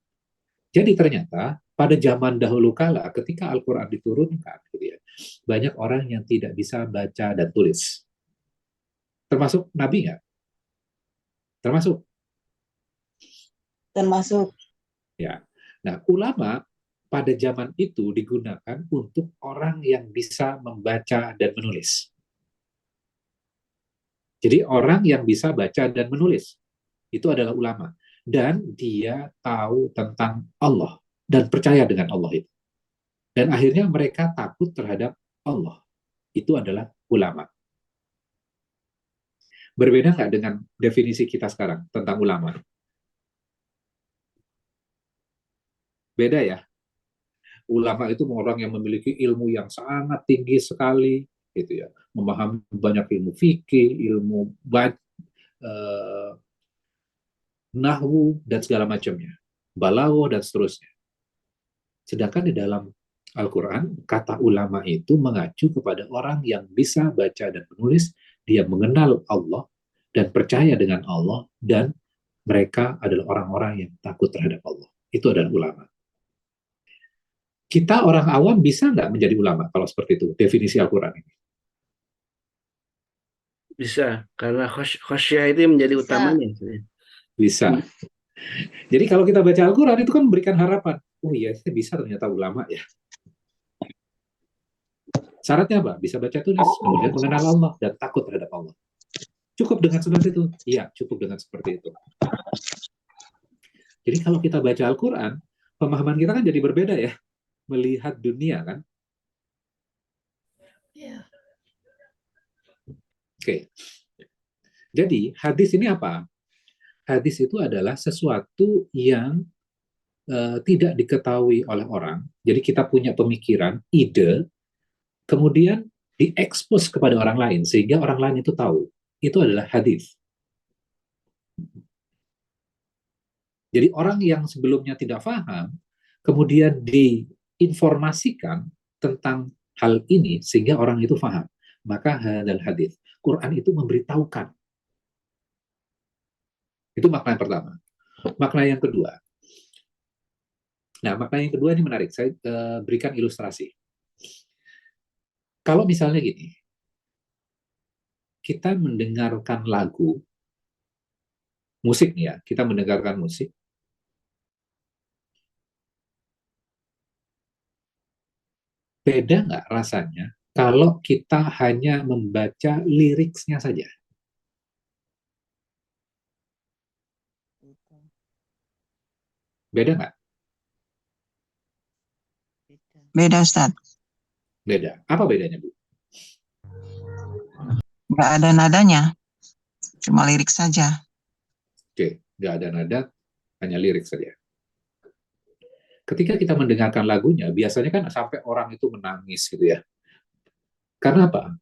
Jadi ternyata pada zaman dahulu kala ketika Al-Quran diturunkan, gitu ya, banyak orang yang tidak bisa baca dan tulis. Termasuk Nabi nggak? Termasuk. Termasuk. Ya. Nah, ulama pada zaman itu digunakan untuk orang yang bisa membaca dan menulis. Jadi orang yang bisa baca dan menulis itu adalah ulama. Dan dia tahu tentang Allah dan percaya dengan Allah itu. Dan akhirnya mereka takut terhadap Allah. Itu adalah ulama. Berbeda nggak dengan definisi kita sekarang tentang ulama? Beda ya? ulama itu orang yang memiliki ilmu yang sangat tinggi sekali, gitu ya, memahami banyak ilmu fikih, ilmu nahwu dan segala macamnya, balaghah dan seterusnya. Sedangkan di dalam Al-Quran, kata ulama itu mengacu kepada orang yang bisa baca dan menulis, dia mengenal Allah dan percaya dengan Allah, dan mereka adalah orang-orang yang takut terhadap Allah. Itu adalah ulama. Kita orang awam bisa nggak menjadi ulama kalau seperti itu, definisi Al-Quran ini? Bisa, karena khasyah itu yang menjadi Bisa. utamanya. Bisa. Jadi kalau kita baca Al-Quran itu kan memberikan harapan. Oh iya, saya bisa ternyata ulama ya. Syaratnya apa? Bisa baca tulis, kemudian mengenal Allah dan takut terhadap Allah. Cukup dengan seperti itu? Iya, cukup dengan seperti itu. Jadi kalau kita baca Al-Quran, pemahaman kita kan jadi berbeda ya. Melihat dunia kan. Oke. Jadi hadis ini apa? Hadis itu adalah sesuatu yang tidak diketahui oleh orang. Jadi kita punya pemikiran, ide, kemudian diekspos kepada orang lain sehingga orang lain itu tahu. Itu adalah hadis. Jadi orang yang sebelumnya tidak paham, kemudian diinformasikan tentang hal ini sehingga orang itu paham. Maka hadal hadis. Quran itu memberitahukan. Itu makna yang pertama. Makna yang kedua. Nah, makna yang kedua ini menarik. Saya berikan ilustrasi. Kalau misalnya gini, kita mendengarkan lagu, musik nih ya, kita mendengarkan musik, beda nggak rasanya kalau kita hanya membaca liriksnya saja? Beda nggak? Beda, Ustadz. Beda. Apa bedanya, Bu? Nggak ada nadanya, cuma lirik saja. Oke, nggak ada nada, hanya lirik saja. Ketika kita mendengarkan lagunya, biasanya kan sampai orang itu menangis gitu ya. Karena apa?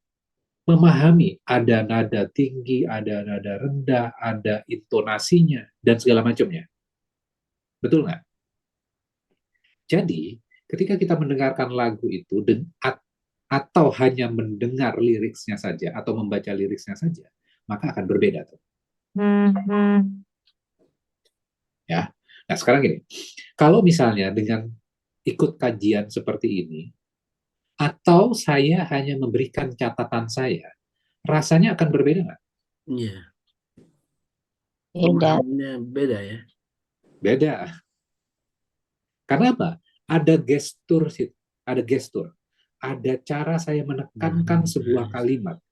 Memahami ada nada tinggi, ada nada rendah, ada intonasinya, dan segala macamnya. Betul nggak? Jadi, ketika kita mendengarkan lagu itu, atau hanya mendengar liriknya saja, atau membaca liriknya saja, maka akan berbeda tuh. Ya. Nah, sekarang gini, kalau misalnya dengan ikut kajian seperti ini, atau saya hanya memberikan catatan saya, rasanya akan berbeda nggak? Iya. Beda. Pemahamannya beda ya. Beda. Karena apa? Ada gestur, ada cara saya menekankan sebuah kalimat,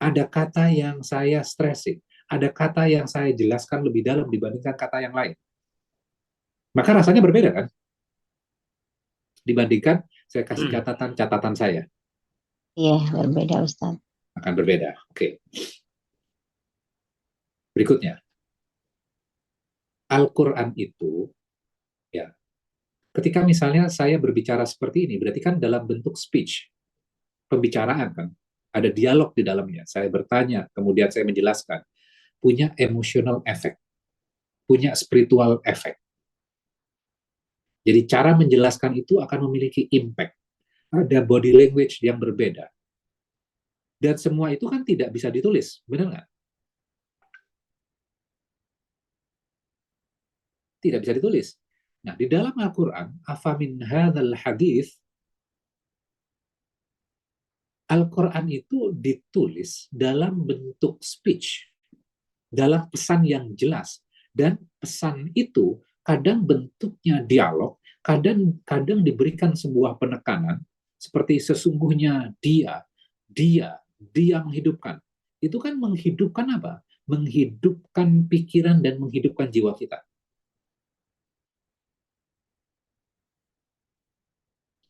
ada kata yang saya stressing, ada kata yang saya jelaskan lebih dalam dibandingkan kata yang lain. Maka rasanya berbeda kan? Dibandingkan saya kasih catatan saya. Iya, berbeda Ustaz. Akan berbeda. Oke. Berikutnya. Al-Quran itu, ya, ketika misalnya saya berbicara seperti ini, berarti kan dalam bentuk speech, pembicaraan kan, ada dialog di dalamnya. Saya bertanya, kemudian saya menjelaskan, punya emotional effect, punya spiritual effect. Jadi cara menjelaskan itu akan memiliki impact. Ada body language yang berbeda. Dan semua itu kan tidak bisa ditulis, benar nggak? Tidak bisa ditulis. Nah, di dalam Al-Quran, afamin hadzal hadits, Al-Quran itu ditulis dalam bentuk speech, dalam pesan yang jelas. Dan pesan itu kadang bentuknya dialog, kadang diberikan sebuah penekanan, seperti sesungguhnya dia menghidupkan. Itu kan menghidupkan apa? Menghidupkan pikiran dan menghidupkan jiwa kita.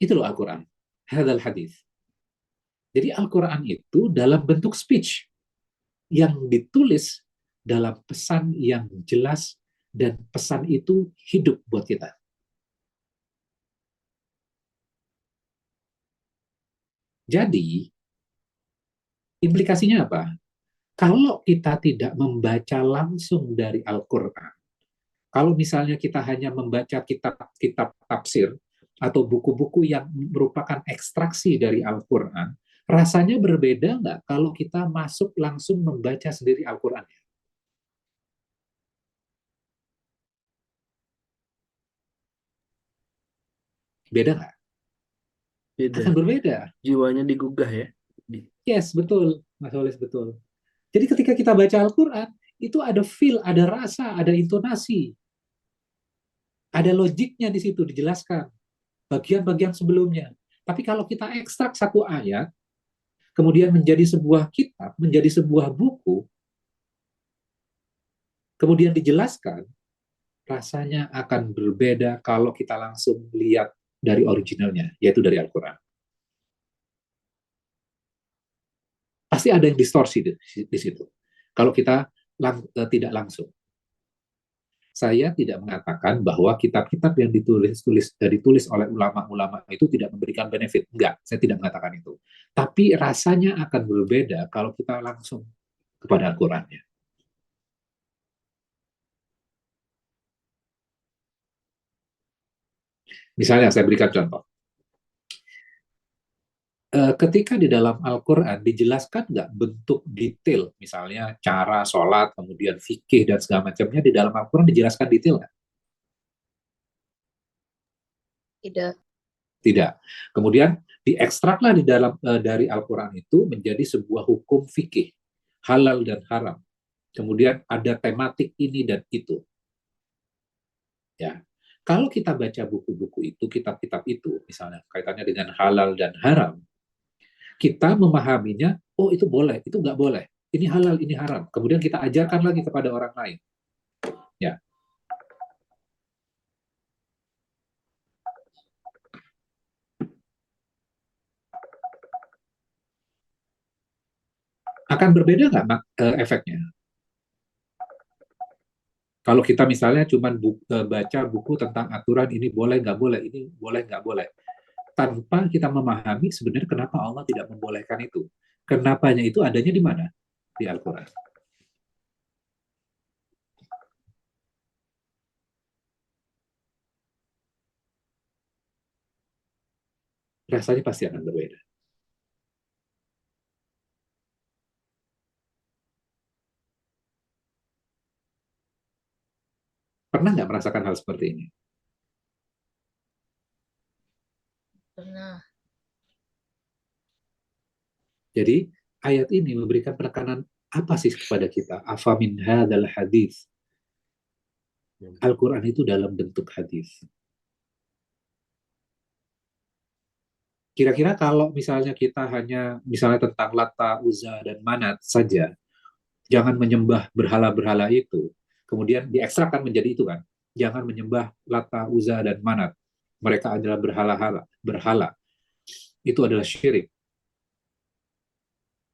Itu loh Al-Quran. Hadzal hadis. Jadi Al-Quran itu dalam bentuk speech yang ditulis dalam pesan yang jelas dan pesan itu hidup buat kita. Jadi, implikasinya apa? Kalau kita tidak membaca langsung dari Al-Quran, kalau misalnya kita hanya membaca kitab-kitab tafsir atau buku-buku yang merupakan ekstraksi dari Al-Quran, rasanya berbeda nggak kalau kita masuk langsung membaca sendiri Al-Quran? Beda nggak? Beda. Akan berbeda. Jiwanya digugah ya. Yes, betul, Mas Walis, betul. Jadi ketika kita baca Al-Quran, itu ada feel, ada rasa, ada intonasi, ada logiknya di situ dijelaskan, bagian-bagian sebelumnya. Tapi kalau kita ekstrak satu ayat, kemudian menjadi sebuah kitab, menjadi sebuah buku, kemudian dijelaskan, rasanya akan berbeda kalau kita langsung lihat dari originalnya, yaitu dari Al-Quran. Pasti ada yang distorsi di situ. Kalau kita tidak langsung. Saya tidak mengatakan bahwa kitab-kitab yang ditulis oleh ulama-ulama itu tidak memberikan benefit. Enggak, saya tidak mengatakan itu. Tapi rasanya akan berbeda kalau kita langsung kepada Al-Qurannya. Misalnya, saya berikan contoh. Ketika di dalam Al-Quran dijelaskan nggak bentuk detail, misalnya cara sholat, kemudian fikih, dan segala macamnya, di dalam Al-Quran dijelaskan detail nggak? Tidak. Tidak. Kemudian diekstraklah di dalam dari Al-Quran itu menjadi sebuah hukum fikih, halal dan haram. Kemudian ada tematik ini dan itu. Ya. Kalau kita baca buku-buku itu, kitab-kitab itu, misalnya kaitannya dengan halal dan haram, kita memahaminya, oh itu boleh, itu nggak boleh. Ini halal, ini haram. Kemudian kita ajarkan lagi kepada orang lain. Ya. Akan berbeda nggak efeknya? Kalau kita misalnya cuma baca buku tentang aturan ini boleh nggak boleh, ini boleh nggak boleh, tanpa kita memahami sebenarnya kenapa Allah tidak membolehkan itu. Kenapanya itu adanya di mana? Di Al-Quran. Rasanya pasti akan berbeda. Pernah nggak merasakan hal seperti ini? Pernah. Jadi ayat ini memberikan penekanan apa sih kepada kita? Afa min hadzal hadis. Al-Quran itu dalam bentuk hadis. Kira-kira kalau misalnya kita hanya misalnya tentang Lata, Uzza, dan Manat saja, jangan menyembah berhala-berhala itu, kemudian diekstrakkan menjadi itu kan, jangan menyembah Lata, Uzza, dan Manat. Mereka adalah berhala. Itu adalah syirik.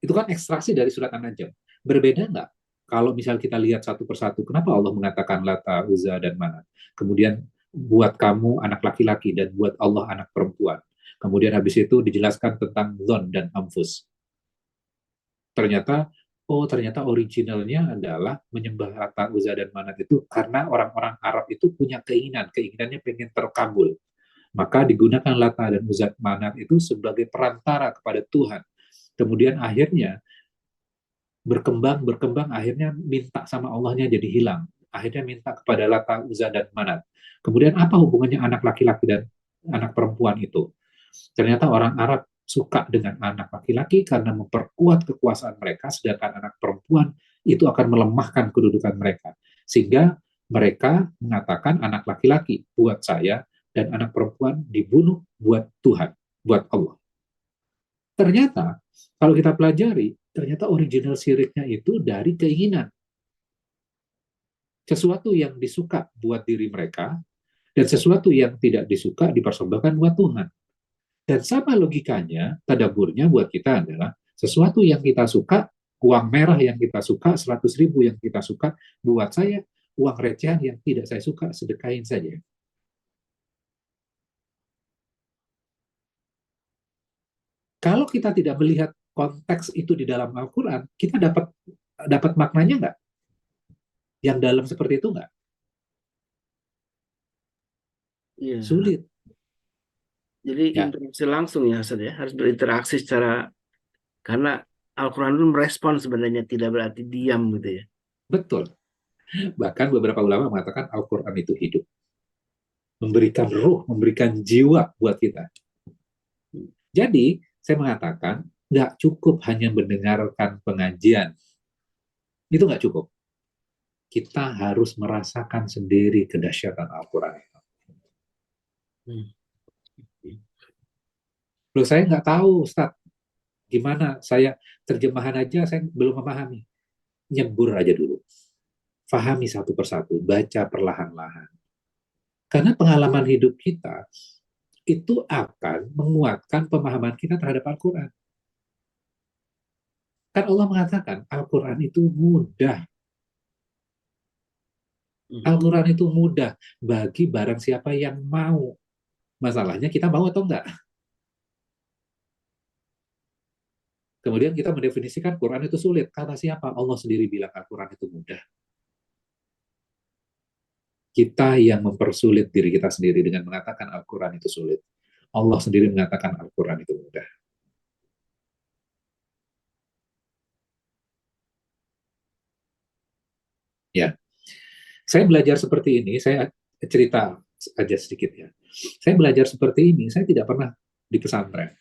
Itu kan ekstraksi dari surat An-Najm. Berbeda nggak? Kalau misal kita lihat satu persatu, kenapa Allah mengatakan Lata, Uzza, dan Manat? Kemudian buat kamu anak laki-laki dan buat Allah anak perempuan. Kemudian habis itu dijelaskan tentang Zon dan Amfus. Ternyata originalnya adalah menyembah Lata, Uzza, dan Manat itu karena orang-orang Arab itu punya keinginannya pengen terkabul. Maka digunakan Lata dan Uzza Manat itu sebagai perantara kepada Tuhan. Kemudian akhirnya berkembang, akhirnya minta sama Allahnya jadi hilang. Akhirnya minta kepada Lata, Uzza, dan Manat. Kemudian apa hubungannya anak laki-laki dan anak perempuan itu? Ternyata orang Arab suka dengan anak laki-laki karena memperkuat kekuasaan mereka, sedangkan anak perempuan itu akan melemahkan kedudukan mereka. Sehingga mereka mengatakan anak laki-laki buat saya dan anak perempuan dibunuh buat Tuhan, buat Allah. Ternyata kalau kita pelajari, ternyata original syiriknya itu dari keinginan. Sesuatu yang disuka buat diri mereka, dan sesuatu yang tidak disuka dipersembahkan buat Tuhan. Dan sama logikanya, tadaburnya buat kita adalah sesuatu yang kita suka, uang merah yang kita suka, 100.000 yang kita suka, buat saya uang recehan yang tidak saya suka, sedekahin saja. Kalau kita tidak melihat konteks itu di dalam Al-Quran, kita dapat maknanya nggak? Yang dalam seperti itu nggak? Iya. Sulit. Jadi Ya, interaksi langsung ya Ustaz ya, harus berinteraksi secara, karena Al-Quran itu merespon sebenarnya, tidak berarti diam gitu ya. betul. Bahkan beberapa ulama mengatakan Al-Quran itu hidup. Memberikan ruh, memberikan jiwa buat kita. Jadi, saya mengatakan, nggak cukup hanya mendengarkan pengajian. Itu nggak cukup. Kita harus merasakan sendiri kedahsyatan Al-Quran. Hmm. Loh, saya nggak tahu, Ustaz, gimana saya terjemahan aja saya belum memahami. Nyebur aja dulu. Fahami satu persatu, baca perlahan-lahan. Karena pengalaman hidup kita itu akan menguatkan pemahaman kita terhadap Al-Quran. Kan Allah mengatakan Al-Quran itu mudah. Al-Quran itu mudah bagi barang siapa yang mau. Masalahnya kita mau atau enggak. Kemudian kita mendefinisikan Quran itu sulit. Kata siapa? Allah sendiri bilang Al-Quran itu mudah. Kita yang mempersulit diri kita sendiri dengan mengatakan Al-Quran itu sulit. Allah sendiri mengatakan Al-Quran itu mudah. Ya, saya belajar seperti ini, saya cerita aja sedikit ya. Saya belajar seperti ini, saya tidak pernah di pesantren.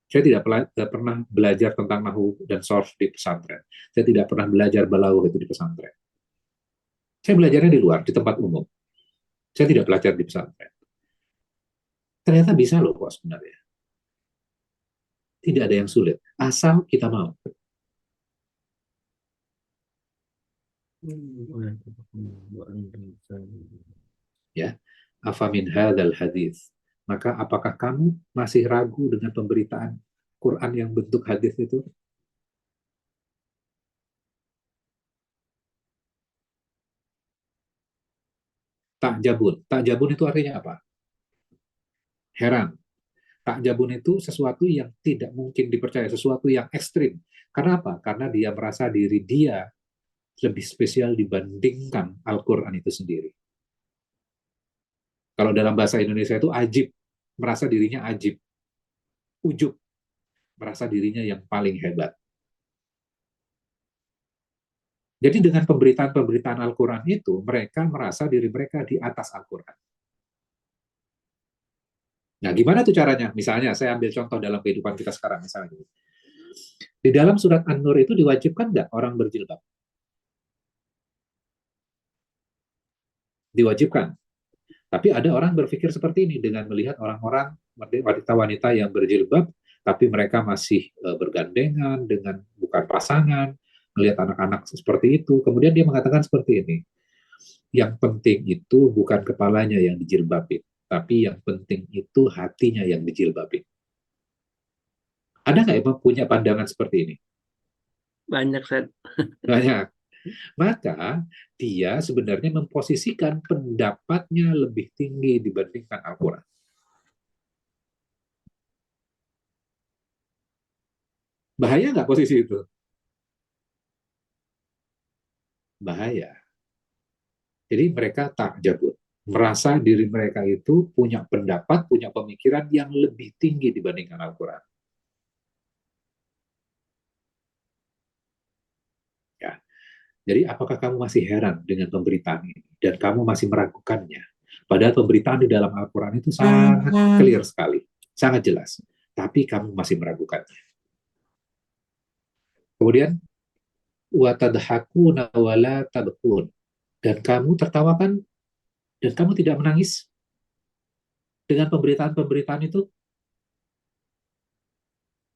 Saya tidak pernah belajar tentang nahu dan sorf di pesantren. Saya tidak pernah belajar balaghah itu di pesantren. Saya belajarnya di luar, di tempat umum. Saya tidak belajar di pesantren. Ternyata bisa loh kok sebenarnya. Tidak ada yang sulit, asal kita mau. Ya, afamin hadzal hadis. Maka apakah kamu masih ragu dengan pemberitaan Quran yang bentuk hadis itu? Takjabun. Takjabun itu artinya apa? Heran. Takjabun itu sesuatu yang tidak mungkin dipercaya, sesuatu yang ekstrim. Karena apa? Karena dia merasa diri dia lebih spesial dibandingkan Al-Quran itu sendiri. Kalau dalam bahasa Indonesia itu ajib, merasa dirinya ajib. Ujub, merasa dirinya yang paling hebat. Jadi dengan pemberitaan-pemberitaan Al-Quran itu, mereka merasa diri mereka di atas Al-Quran. Nah, gimana tuh caranya? Misalnya, saya ambil contoh dalam kehidupan kita sekarang. Misalnya, di dalam surat An-Nur itu diwajibkan nggak orang berjilbab? Diwajibkan. Tapi ada orang berpikir seperti ini dengan melihat orang-orang, wanita-wanita yang berjilbab, tapi mereka masih bergandengan dengan bukan pasangan, melihat anak-anak seperti itu. Kemudian dia mengatakan seperti ini, yang penting itu bukan kepalanya yang dijilbabin, tapi yang penting itu hatinya yang dijilbabin. Ada nggak yang punya pandangan seperti ini? Banyak Ustaz. Banyak. Maka dia sebenarnya memposisikan pendapatnya lebih tinggi dibandingkan Al-Quran. Bahaya nggak posisi itu? Bahaya. Jadi mereka tak jabut. Merasa diri mereka itu punya pendapat, punya pemikiran yang lebih tinggi dibandingkan Al-Quran. Ya. Jadi apakah kamu masih heran dengan pemberitaan ini? Dan kamu masih meragukannya? Padahal pemberitaan di dalam Al-Quran itu sangat clear sekali. Sangat jelas. Tapi kamu masih meragukannya. Kemudian, وَتَضْحَكُونَ وَلَا تَبْكُونَ. Dan kamu tertawakan, dan kamu tidak menangis dengan pemberitaan-pemberitaan itu.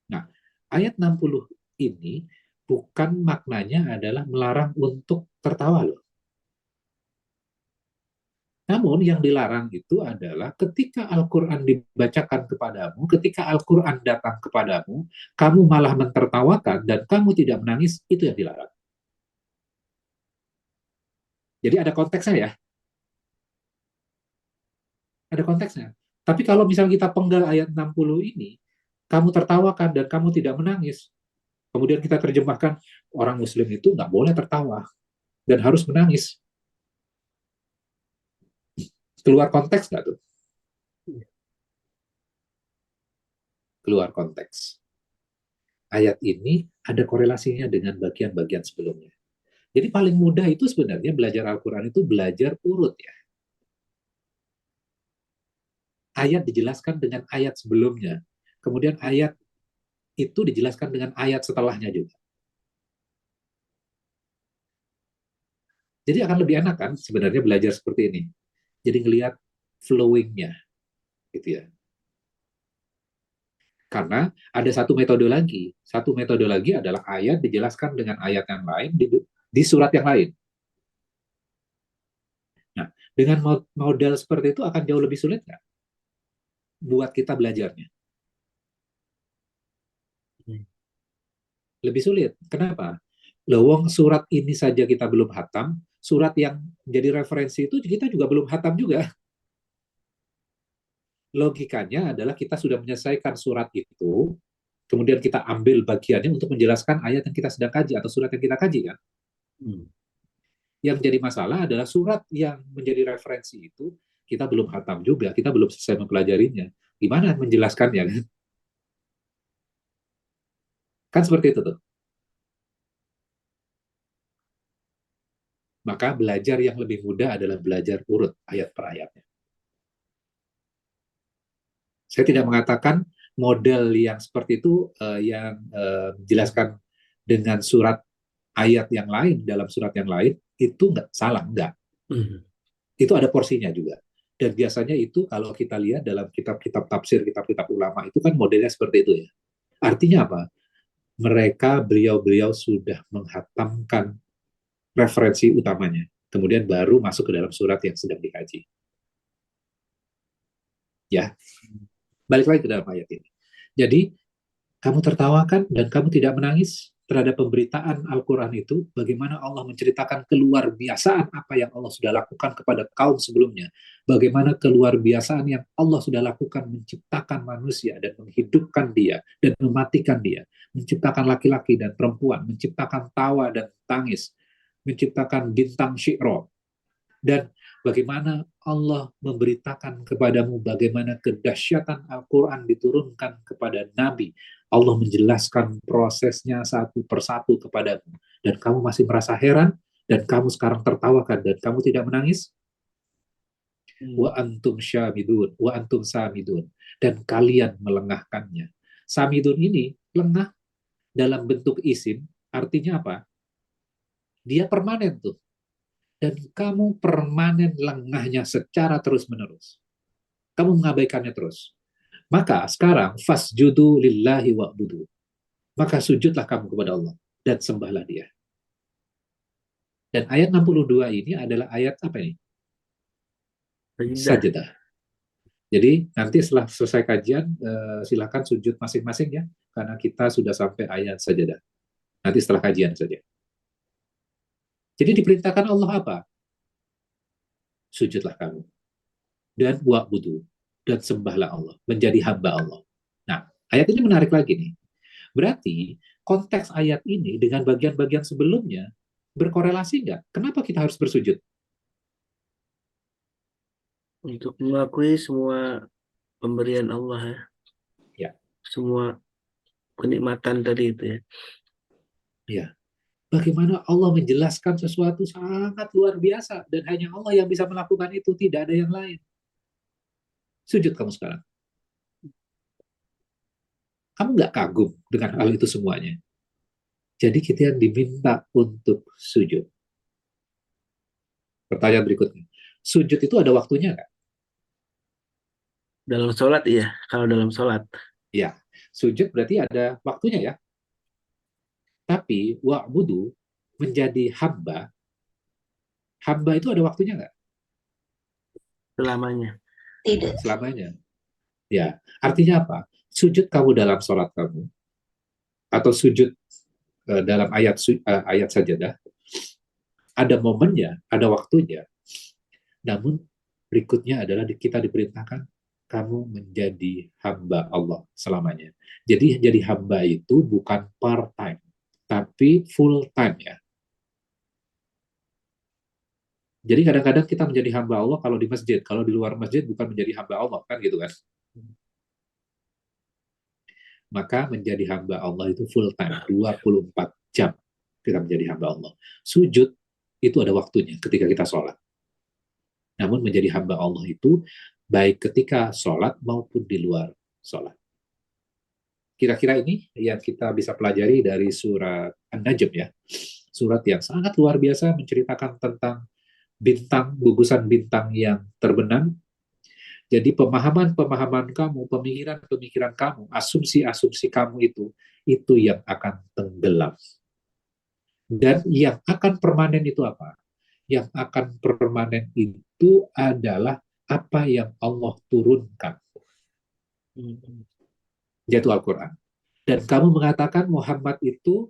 Nah, ayat 60 ini bukan maknanya adalah melarang untuk tertawa loh. Namun yang dilarang itu adalah ketika Al-Quran dibacakan kepadamu, ketika Al-Quran datang kepadamu, kamu malah mentertawakan dan kamu tidak menangis, itu yang dilarang. Jadi ada konteksnya ya. Ada konteksnya. Tapi kalau misalnya kita penggal ayat 60 ini, kamu tertawakan dan kamu tidak menangis. Kemudian kita terjemahkan, orang Muslim itu nggak boleh tertawa dan harus menangis. Keluar konteks nggak tuh? Keluar konteks. Ayat ini ada korelasinya dengan bagian-bagian sebelumnya. Jadi paling mudah itu sebenarnya belajar Al-Quran itu belajar urut ya. Ayat dijelaskan dengan ayat sebelumnya. Kemudian ayat itu dijelaskan dengan ayat setelahnya juga. Jadi akan lebih enak kan sebenarnya belajar seperti ini. Jadi ngelihat flowing-nya gitu ya. Karena ada satu metode lagi. Satu metode lagi adalah ayat dijelaskan dengan ayat yang lain di surat yang lain. Nah, dengan model seperti itu akan jauh lebih sulit nggak buat kita belajarnya? Lebih sulit. Kenapa? Lewong surat ini saja kita belum hatam, surat yang menjadi referensi itu kita juga belum hatam juga. Logikanya adalah kita sudah menyelesaikan surat itu, kemudian kita ambil bagiannya untuk menjelaskan ayat yang kita sedang kaji atau surat yang kita kaji kan. Yang jadi masalah adalah surat yang menjadi referensi itu kita belum hatam juga, kita belum selesai mempelajarinya. Gimana menjelaskannya kan? Kan seperti itu tuh. Maka belajar yang lebih mudah adalah belajar urut ayat per ayatnya. Saya tidak mengatakan model yang seperti itu yang dijelaskan dengan surat ayat yang lain dalam surat yang lain itu nggak salah, nggak. Itu ada porsinya juga. Dan biasanya itu kalau kita lihat dalam kitab-kitab tafsir, kitab-kitab ulama itu kan modelnya seperti itu ya. Artinya apa? Mereka beliau-beliau sudah menghatamkan referensi utamanya. Kemudian baru masuk ke dalam surat yang sedang dikaji. Ya, balik lagi ke dalam ayat ini. Jadi, kamu tertawakan dan kamu tidak menangis terhadap pemberitaan Al-Quran itu, bagaimana Allah menceritakan keluar biasaan apa yang Allah sudah lakukan kepada kaum sebelumnya. Bagaimana keluar biasaan yang Allah sudah lakukan menciptakan manusia dan menghidupkan dia dan mematikan dia. Menciptakan laki-laki dan perempuan, menciptakan tawa dan tangis, menciptakan bintang syi'ro. Dan bagaimana Allah memberitakan kepadamu bagaimana kedahsyatan Al-Quran diturunkan kepada Nabi. Allah menjelaskan prosesnya satu persatu kepadamu. Dan kamu masih merasa heran, dan kamu sekarang tertawakan, dan kamu tidak menangis. Wa antum syamidun, wa antum samidun. Dan kalian melengahkannya. Samidun ini, lengah dalam bentuk isim, artinya apa? Dia permanen tuh. Dan kamu permanen lengahnya secara terus-menerus. Kamu mengabaikannya terus. Maka sekarang fasjudu lillahi wa'budu. Maka sujudlah kamu kepada Allah dan sembahlah Dia. Dan ayat 62 ini adalah ayat apa ini? Sajadah. Jadi nanti setelah selesai kajian silakan sujud masing-masing ya, karena kita sudah sampai ayat sajadah. Nanti setelah kajian saja. Jadi diperintahkan Allah apa? Sujudlah kamu. Dan wa'budu. Dan sembahlah Allah. Menjadi hamba Allah. Nah, ayat ini menarik lagi nih. Berarti konteks ayat ini dengan bagian-bagian sebelumnya berkorelasi nggak? Kenapa kita harus bersujud? Untuk mengakui semua pemberian Allah ya. Ya. Semua kenikmatan tadi itu ya. Ya. Bagaimana Allah menjelaskan sesuatu sangat luar biasa dan hanya Allah yang bisa melakukan itu, tidak ada yang lain. Sujud kamu sekarang. Kamu nggak kagum dengan hal itu semuanya. Jadi kita diminta untuk sujud. Pertanyaan berikutnya. Sujud itu ada waktunya nggak? Dalam sholat iya, kalau dalam sholat. Ya, sujud berarti ada waktunya ya. Tapi wa'budu menjadi hamba itu ada waktunya nggak? Selamanya. Tidak. Selamanya. Ya, artinya apa? Sujud kamu dalam sholat kamu, atau sujud dalam ayat sajadah, ada momennya, ada waktunya. Namun berikutnya adalah kita diperintahkan kamu menjadi hamba Allah selamanya. Jadi jadi hamba itu bukan part time, tapi full time ya. Jadi kadang-kadang kita menjadi hamba Allah kalau di masjid, kalau di luar masjid bukan menjadi hamba Allah, kan gitu kan. Maka menjadi hamba Allah itu full time, 24 jam kita menjadi hamba Allah. Sujud itu ada waktunya ketika kita sholat. Namun menjadi hamba Allah itu baik ketika sholat maupun di luar sholat. Kira-kira ini yang kita bisa pelajari dari surat An-Najm ya. Surat yang sangat luar biasa menceritakan tentang bintang, gugusan bintang yang terbenam. Jadi pemahaman-pemahaman kamu, pemikiran-pemikiran kamu, asumsi-asumsi kamu itu yang akan tenggelam. Dan yang akan permanen itu apa? Yang akan permanen itu adalah apa yang Allah turunkan, yaitu Al-Quran. Dan kamu mengatakan Muhammad itu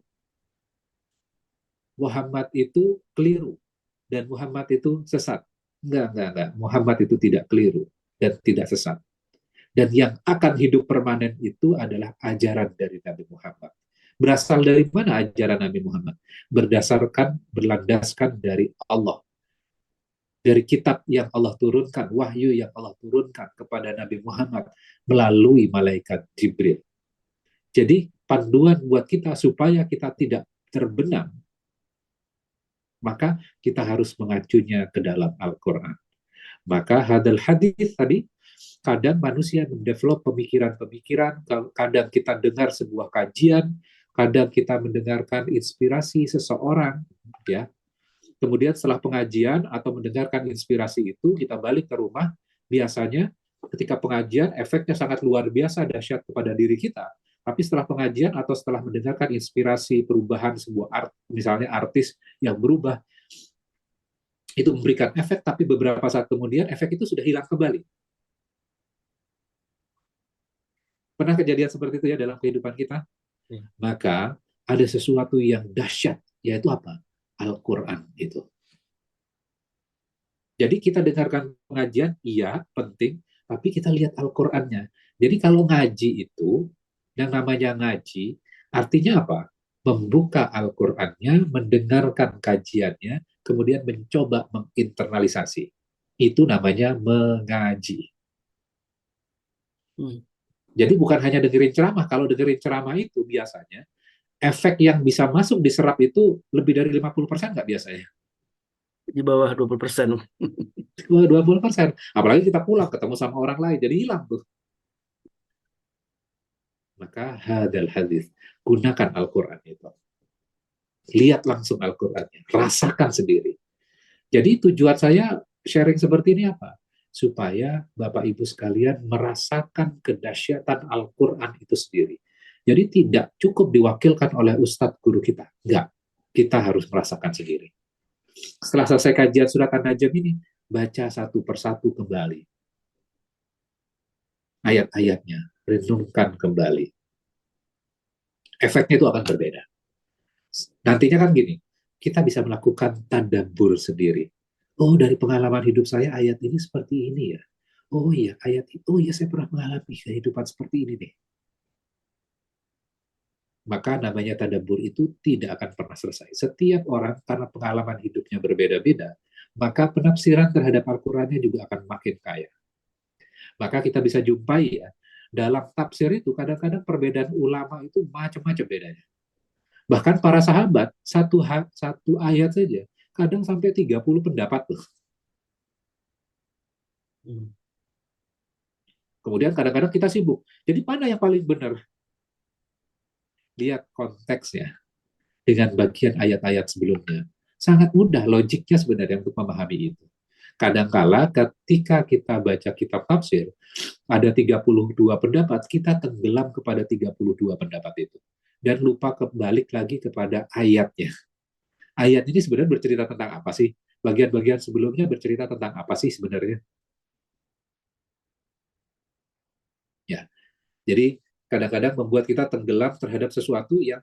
keliru dan Muhammad itu sesat. Enggak. Muhammad itu tidak keliru dan tidak sesat. Dan yang akan hidup permanen itu adalah ajaran dari Nabi Muhammad. Berasal dari mana ajaran Nabi Muhammad? Berlandaskan dari Allah. Dari kitab yang Allah turunkan, wahyu yang Allah turunkan kepada Nabi Muhammad melalui malaikat Jibril. Jadi panduan buat kita supaya kita tidak terbenam, maka kita harus mengacunya ke dalam Al-Quran. Maka hadal hadis tadi, kadang manusia mendevelop pemikiran-pemikiran, kadang kita dengar sebuah kajian, kadang kita mendengarkan inspirasi seseorang, ya. Kemudian setelah pengajian atau mendengarkan inspirasi itu, kita balik ke rumah, biasanya ketika pengajian efeknya sangat luar biasa dahsyat kepada diri kita. Tapi setelah pengajian atau setelah mendengarkan inspirasi perubahan sebuah misalnya artis yang berubah, itu memberikan efek, tapi beberapa saat kemudian efek itu sudah hilang kembali. Pernah kejadian seperti itu ya dalam kehidupan kita? Ya. Maka ada sesuatu yang dahsyat, yaitu apa? Al-Quran itu. Jadi kita dengarkan pengajian, iya, penting, tapi kita lihat Al-Qurannya. Jadi kalau ngaji itu, yang namanya ngaji, artinya apa? Membuka Al-Qurannya, mendengarkan kajiannya, kemudian mencoba menginternalisasi. Itu namanya mengaji. Jadi bukan hanya dengerin ceramah. Kalau dengerin ceramah itu biasanya, efek yang bisa masuk diserap itu lebih dari 50% nggak biasanya? Di bawah 20%. 20%. Apalagi kita pulang ketemu sama orang lain, jadi hilang tuh. Maka hadal hadis, gunakan Al-Quran itu. Lihat langsung Al-Qurannya, rasakan sendiri. Jadi tujuan saya sharing seperti ini apa? Supaya Bapak Ibu sekalian merasakan kedahsyatan Al-Quran itu sendiri. Jadi tidak cukup diwakilkan oleh Ustadz guru kita. Enggak, kita harus merasakan sendiri. Setelah selesai kajian surat An-Najm ini, baca satu persatu kembali. Ayat-ayatnya, renungkan kembali. Efeknya itu akan berbeda. Nantinya kan gini, kita bisa melakukan tadabbur sendiri. Oh, dari pengalaman hidup saya ayat ini seperti ini ya. Oh iya, ayat itu, oh iya saya pernah mengalami kehidupan seperti ini nih. Maka namanya tadabbur itu tidak akan pernah selesai. Setiap orang karena pengalaman hidupnya berbeda-beda, maka penafsiran terhadap Al-Qur'annya juga akan makin kaya. Maka kita bisa jumpai ya, dalam tafsir itu kadang-kadang perbedaan ulama itu macam-macam bedanya. Bahkan para sahabat, satu ayat saja, kadang sampai 30 pendapat tuh. Kemudian kadang-kadang kita sibuk. Jadi mana yang paling benar? Lihat konteksnya dengan bagian ayat-ayat sebelumnya. Sangat mudah logiknya sebenarnya untuk memahami itu. Kadangkala ketika kita baca kitab tafsir, ada 32 pendapat, kita tenggelam kepada 32 pendapat itu. Dan lupa kembali lagi kepada ayatnya. Ayat ini sebenarnya bercerita tentang apa sih? Bagian-bagian sebelumnya bercerita tentang apa sih sebenarnya? Ya, jadi kadang-kadang membuat kita tenggelam terhadap sesuatu yang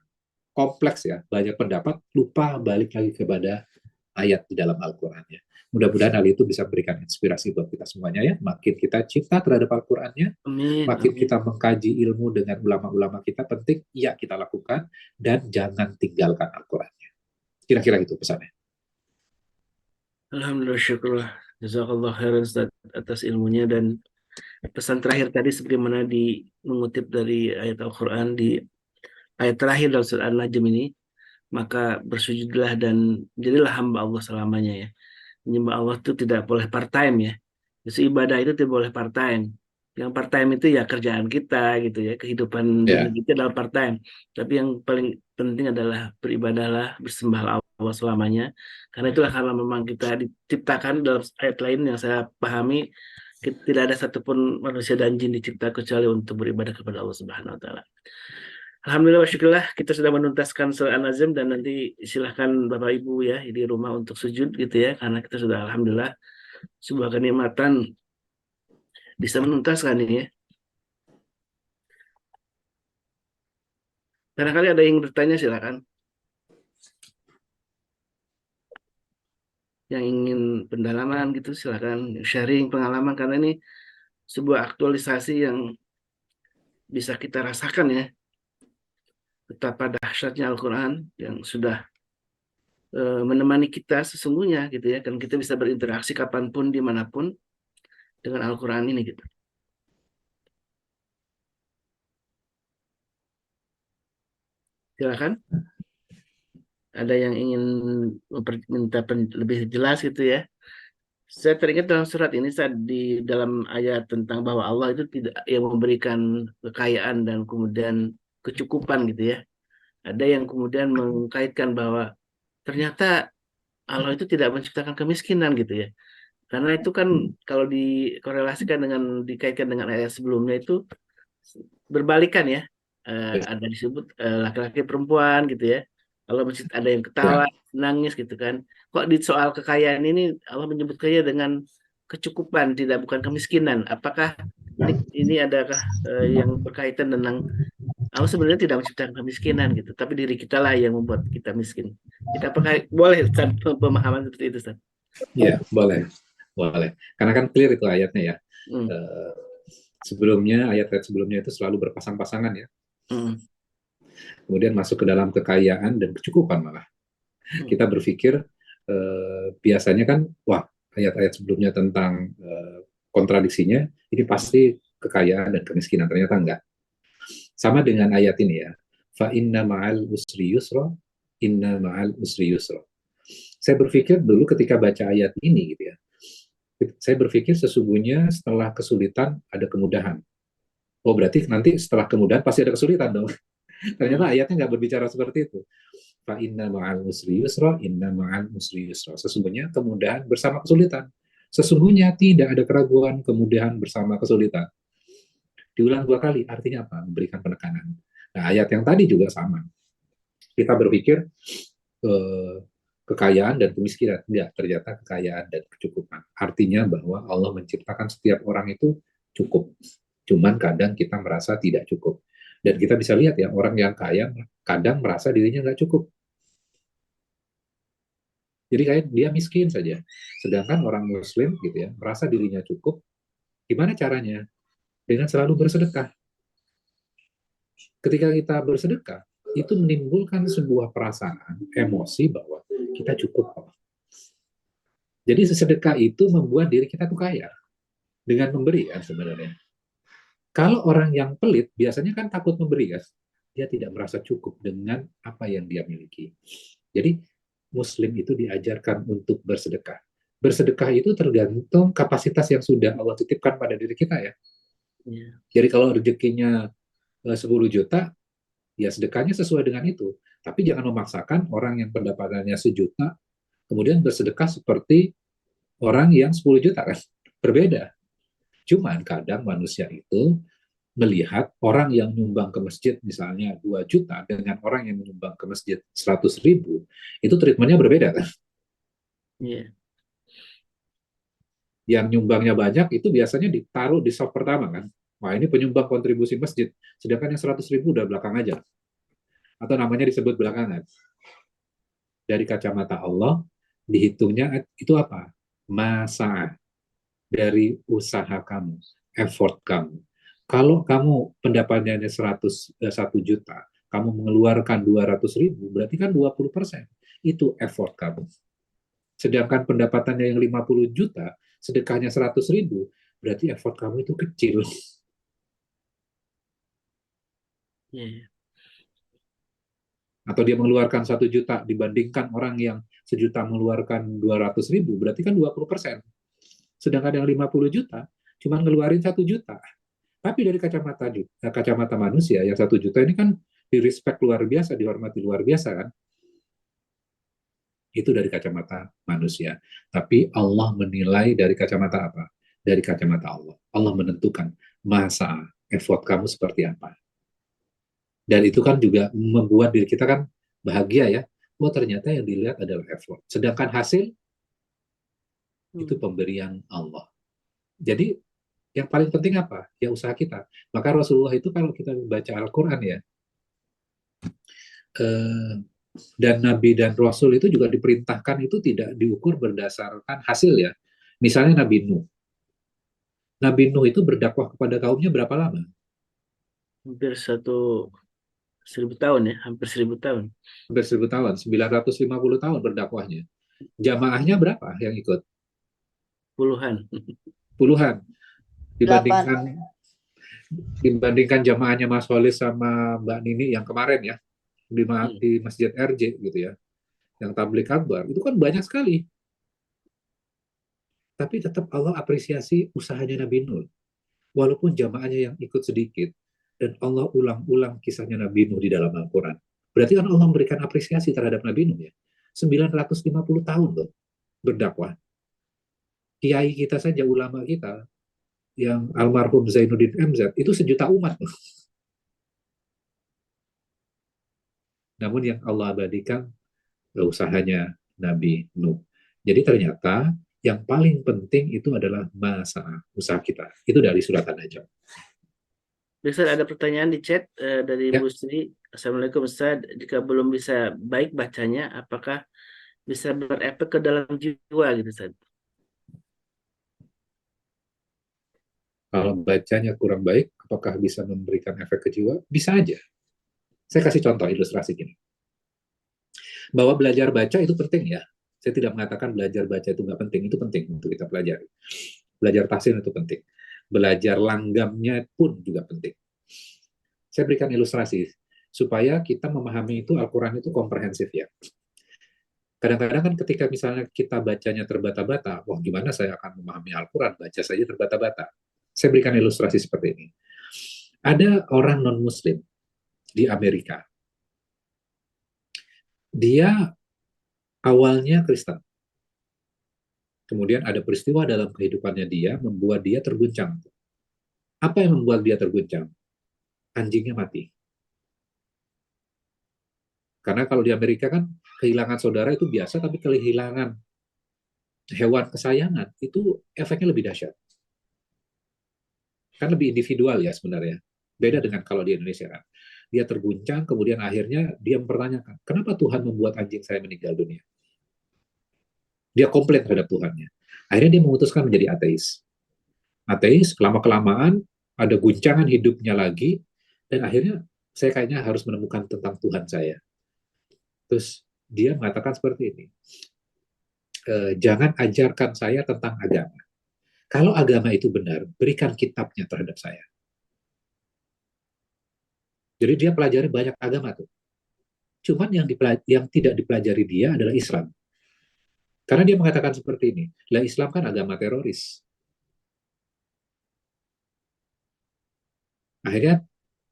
kompleks ya, banyak pendapat, lupa balik lagi kepada ayat di dalam Al-Qur'annya. Mudah-mudahan hal itu bisa memberikan inspirasi buat kita semuanya ya. Makin kita cinta terhadap Al-Qur'annya, Amin, makin amin. kita mengkaji ilmu dengan ulama-ulama kita, penting ya kita lakukan dan jangan tinggalkan Al-Qur'annya. Kira-kira itu pesannya. Alhamdulillah, syukurlah. Jazakallah khairan Ustaz atas ilmunya, dan pesan terakhir tadi sebagaimana mengutip dari ayat Al-Quran di ayat terakhir dalam surat An-Najm ini, maka bersujudlah dan jadilah hamba Allah selamanya ya. Menyembah Allah itu tidak boleh part time ya. Justru ibadah itu tidak boleh part time. Yang part time itu ya kerjaan kita gitu ya, kehidupan dunia Ya, kita adalah part time. Tapi yang paling penting adalah beribadahlah, bersembahlah Allah selamanya. Karena itulah, karena memang kita diciptakan dalam ayat lain yang saya pahami, tidak ada satupun manusia dan jin dicipta kecuali untuk beribadah kepada Allah Subhanahu wa taala. Alhamdulillah wa syukurillah, kita sudah menuntaskan surah An-Nazm, dan nanti silahkan Bapak Ibu ya di rumah untuk sujud gitu ya, karena kita sudah alhamdulillah sebuah kenikmatan bisa menuntaskan ini ya. Barangkali ada yang bertanya, silakan. Yang ingin pendalaman gitu silakan sharing pengalaman, karena ini sebuah aktualisasi yang bisa kita rasakan ya, betapa dahsyatnya Al-Quran yang sudah menemani kita sesungguhnya gitu ya, dan kita bisa berinteraksi kapanpun dimanapun dengan Al-Quran ini gitu. Silakan, ada yang ingin minta lebih jelas gitu ya. Saya teringat dalam surat ini, saat di dalam ayat tentang bahwa Allah itu tidak yang memberikan kekayaan dan kemudian kecukupan gitu ya. Ada yang kemudian mengkaitkan bahwa ternyata Allah itu tidak menciptakan kemiskinan gitu ya. Karena itu kan kalau dikorelasikan dengan, dikaitkan dengan ayat sebelumnya itu berbalikan ya. Ada disebut laki-laki perempuan gitu ya. Allah ada yang ketawa, ya, nangis gitu kan. Kok di soal kekayaan ini Allah menyebut kaya dengan kecukupan, tidak bukan kemiskinan? Apakah ini adakah yang berkaitan tentang Allah sebenarnya tidak menciptakan kemiskinan gitu, tapi diri kita lah yang membuat kita miskin. Kita apakah boleh Ustaz, pemahaman seperti itu Ustaz? ya, boleh, boleh. Karena kan clear itu ayatnya ya. Hmm. Sebelumnya ayat-ayat sebelumnya itu selalu berpasang-pasangan ya. Hmm. Kemudian masuk ke dalam kekayaan dan kecukupan malah. Kita berpikir biasanya kan, wah, ayat-ayat sebelumnya tentang kontradiksinya, ini pasti kekayaan dan kemiskinan. Ternyata enggak. Sama dengan ayat ini ya. Fa inna ma'al usri yusra, inna ma'al usri yusra. Saya berpikir dulu ketika baca ayat ini gitu ya, saya berpikir sesungguhnya setelah kesulitan ada kemudahan. Oh, berarti nanti setelah kemudahan pasti ada kesulitan dong. Ternyata ayatnya nggak berbicara seperti itu. Fa inna ma'al usri yusra, inna ma'al usri yusra. Sesungguhnya kemudahan bersama kesulitan. Sesungguhnya tidak ada keraguan kemudahan bersama kesulitan. Diulang 2 kali, artinya apa? Memberikan penekanan. Nah, ayat yang tadi juga sama. Kita berpikir kekayaan dan kemiskinan. Enggak, ternyata kekayaan dan kecukupan. Artinya bahwa Allah menciptakan setiap orang itu cukup. Cuman kadang kita merasa tidak cukup. Dan kita bisa lihat ya, orang yang kaya kadang merasa dirinya nggak cukup. Jadi kayak dia miskin saja. Sedangkan orang Muslim gitu ya, merasa dirinya cukup. Gimana caranya? Dengan selalu bersedekah. Ketika kita bersedekah, itu menimbulkan sebuah perasaan, emosi bahwa kita cukup. Jadi sedekah itu membuat diri kita tuh kaya dengan memberi kan sebenarnya. Kalau orang yang pelit biasanya kan takut memberi kan, dia tidak merasa cukup dengan apa yang dia miliki. Jadi Muslim itu diajarkan untuk bersedekah. Bersedekah itu tergantung kapasitas yang sudah Allah titipkan pada diri kita ya. Yeah. Jadi kalau rezekinya 10 juta, ya sedekahnya sesuai dengan itu. Tapi jangan memaksakan orang yang pendapatannya 1 juta, kemudian bersedekah seperti orang yang 10 juta kan. Berbeda. Cuman kadang manusia itu melihat orang yang nyumbang ke masjid misalnya 2 juta dengan orang yang menyumbang ke masjid 100.000, itu treatmentnya berbeda kan. Yeah. Yang nyumbangnya banyak itu biasanya ditaruh di sop pertama kan. Wah, ini penyumbang kontribusi masjid. Sedangkan yang 100.000 udah belakang aja. Atau namanya disebut belakangan. Dari kacamata Allah, Dihitungnya itu apa? Masa dari usaha kamu, effort kamu. Kalau kamu pendapatannya 1 juta, kamu mengeluarkan 200.000, berarti kan 20%. Itu effort kamu. Sedangkan pendapatannya yang 50 juta, sedekahnya 100.000, berarti effort kamu itu kecil. Iya. Atau dia mengeluarkan 1 juta dibandingkan orang yang 1 juta mengeluarkan 200.000, berarti kan 20%. Sedangkan yang 50 juta cuma ngeluarin 1 juta. Tapi dari kacamata manusia, yang 1 juta ini kan di respect luar biasa, dihormati luar biasa kan? Itu dari kacamata manusia. Tapi Allah menilai dari kacamata apa? Dari kacamata Allah. Allah menentukan masa effort kamu seperti apa. Dan itu kan juga membuat diri kita kan bahagia ya. Oh ternyata yang dilihat adalah effort. Sedangkan hasil itu pemberian Allah. Jadi yang paling penting apa? Ya usaha kita. Maka Rasulullah itu kalau kita baca Al-Quran ya, dan Nabi dan Rasul itu juga diperintahkan itu tidak diukur berdasarkan hasil ya. Misalnya Nabi Nuh. Nabi Nuh itu berdakwah kepada kaumnya berapa lama? Hampir 1.000 tahun ya, hampir 1.000 tahun. Hampir 1000 tahun, 950 tahun berdakwahnya. Jamaahnya berapa yang ikut? Puluhan. Puluhan. Dibandingkan jamaahnya Mas Holis sama Mbak Nini yang kemarin ya, di Masjid RJ gitu ya, yang tabligh akbar, itu kan banyak sekali. Tapi tetap Allah apresiasi usahanya Nabi Nuh. Walaupun jamaahnya yang ikut sedikit, dan Allah ulang-ulang kisahnya Nabi Nuh di dalam Al-Quran. Berarti kan Allah memberikan apresiasi terhadap Nabi Nuh ya. 950 tahun loh berdakwah. Kiai kita saja, ulama kita, yang almarhum Zainuddin MZ, itu 1 juta umat loh. Namun yang Allah abadikan usahanya Nabi Nuh. Jadi ternyata yang paling penting itu adalah masa usaha kita. Itu dari surat An-Najm. Ustaz, ada pertanyaan di chat dari Ya. Bu Sri. Assalamualaikum Ustaz, jika belum bisa baik bacanya, apakah bisa berefek ke dalam jiwa gitu Ustaz? Kalau bacanya kurang baik, apakah bisa memberikan efek ke jiwa? Bisa aja. Saya kasih contoh ilustrasi gini. Bahwa belajar baca itu penting ya. Saya tidak mengatakan belajar baca itu nggak penting. Itu penting untuk kita pelajari. Belajar tahsin itu penting. Belajar langgamnya pun juga penting. Saya berikan ilustrasi supaya kita memahami itu Al-Quran itu komprehensif ya. Kadang-kadang kan ketika misalnya kita bacanya terbata-bata, wah gimana saya akan memahami Al-Quran, baca saja terbata-bata. Saya berikan ilustrasi seperti ini. Ada orang non-Muslim di Amerika. Dia awalnya Kristen. Kemudian ada peristiwa dalam kehidupannya dia, membuat dia terguncang. Apa yang membuat dia terguncang? Anjingnya mati. Karena kalau di Amerika kan kehilangan saudara itu biasa, tapi kehilangan hewan kesayangan itu efeknya lebih dahsyat. Kan lebih individual ya sebenarnya. Beda dengan kalau di Indonesia kan. Dia terguncang, kemudian akhirnya dia mempertanyakan, kenapa Tuhan membuat anjing saya meninggal dunia? Dia komplain terhadap Tuhannya. Akhirnya dia memutuskan menjadi ateis. Ateis, lama-kelamaan ada guncangan hidupnya lagi, dan akhirnya saya kayaknya harus menemukan tentang Tuhan saya. Terus dia mengatakan seperti ini, jangan ajarkan saya tentang agama. Kalau agama itu benar, berikan kitabnya terhadap saya. Jadi dia pelajari banyak agama tuh. Cuman yang tidak dipelajari dia adalah Islam. Karena dia mengatakan seperti ini, lah Islam kan agama teroris. Akhirnya,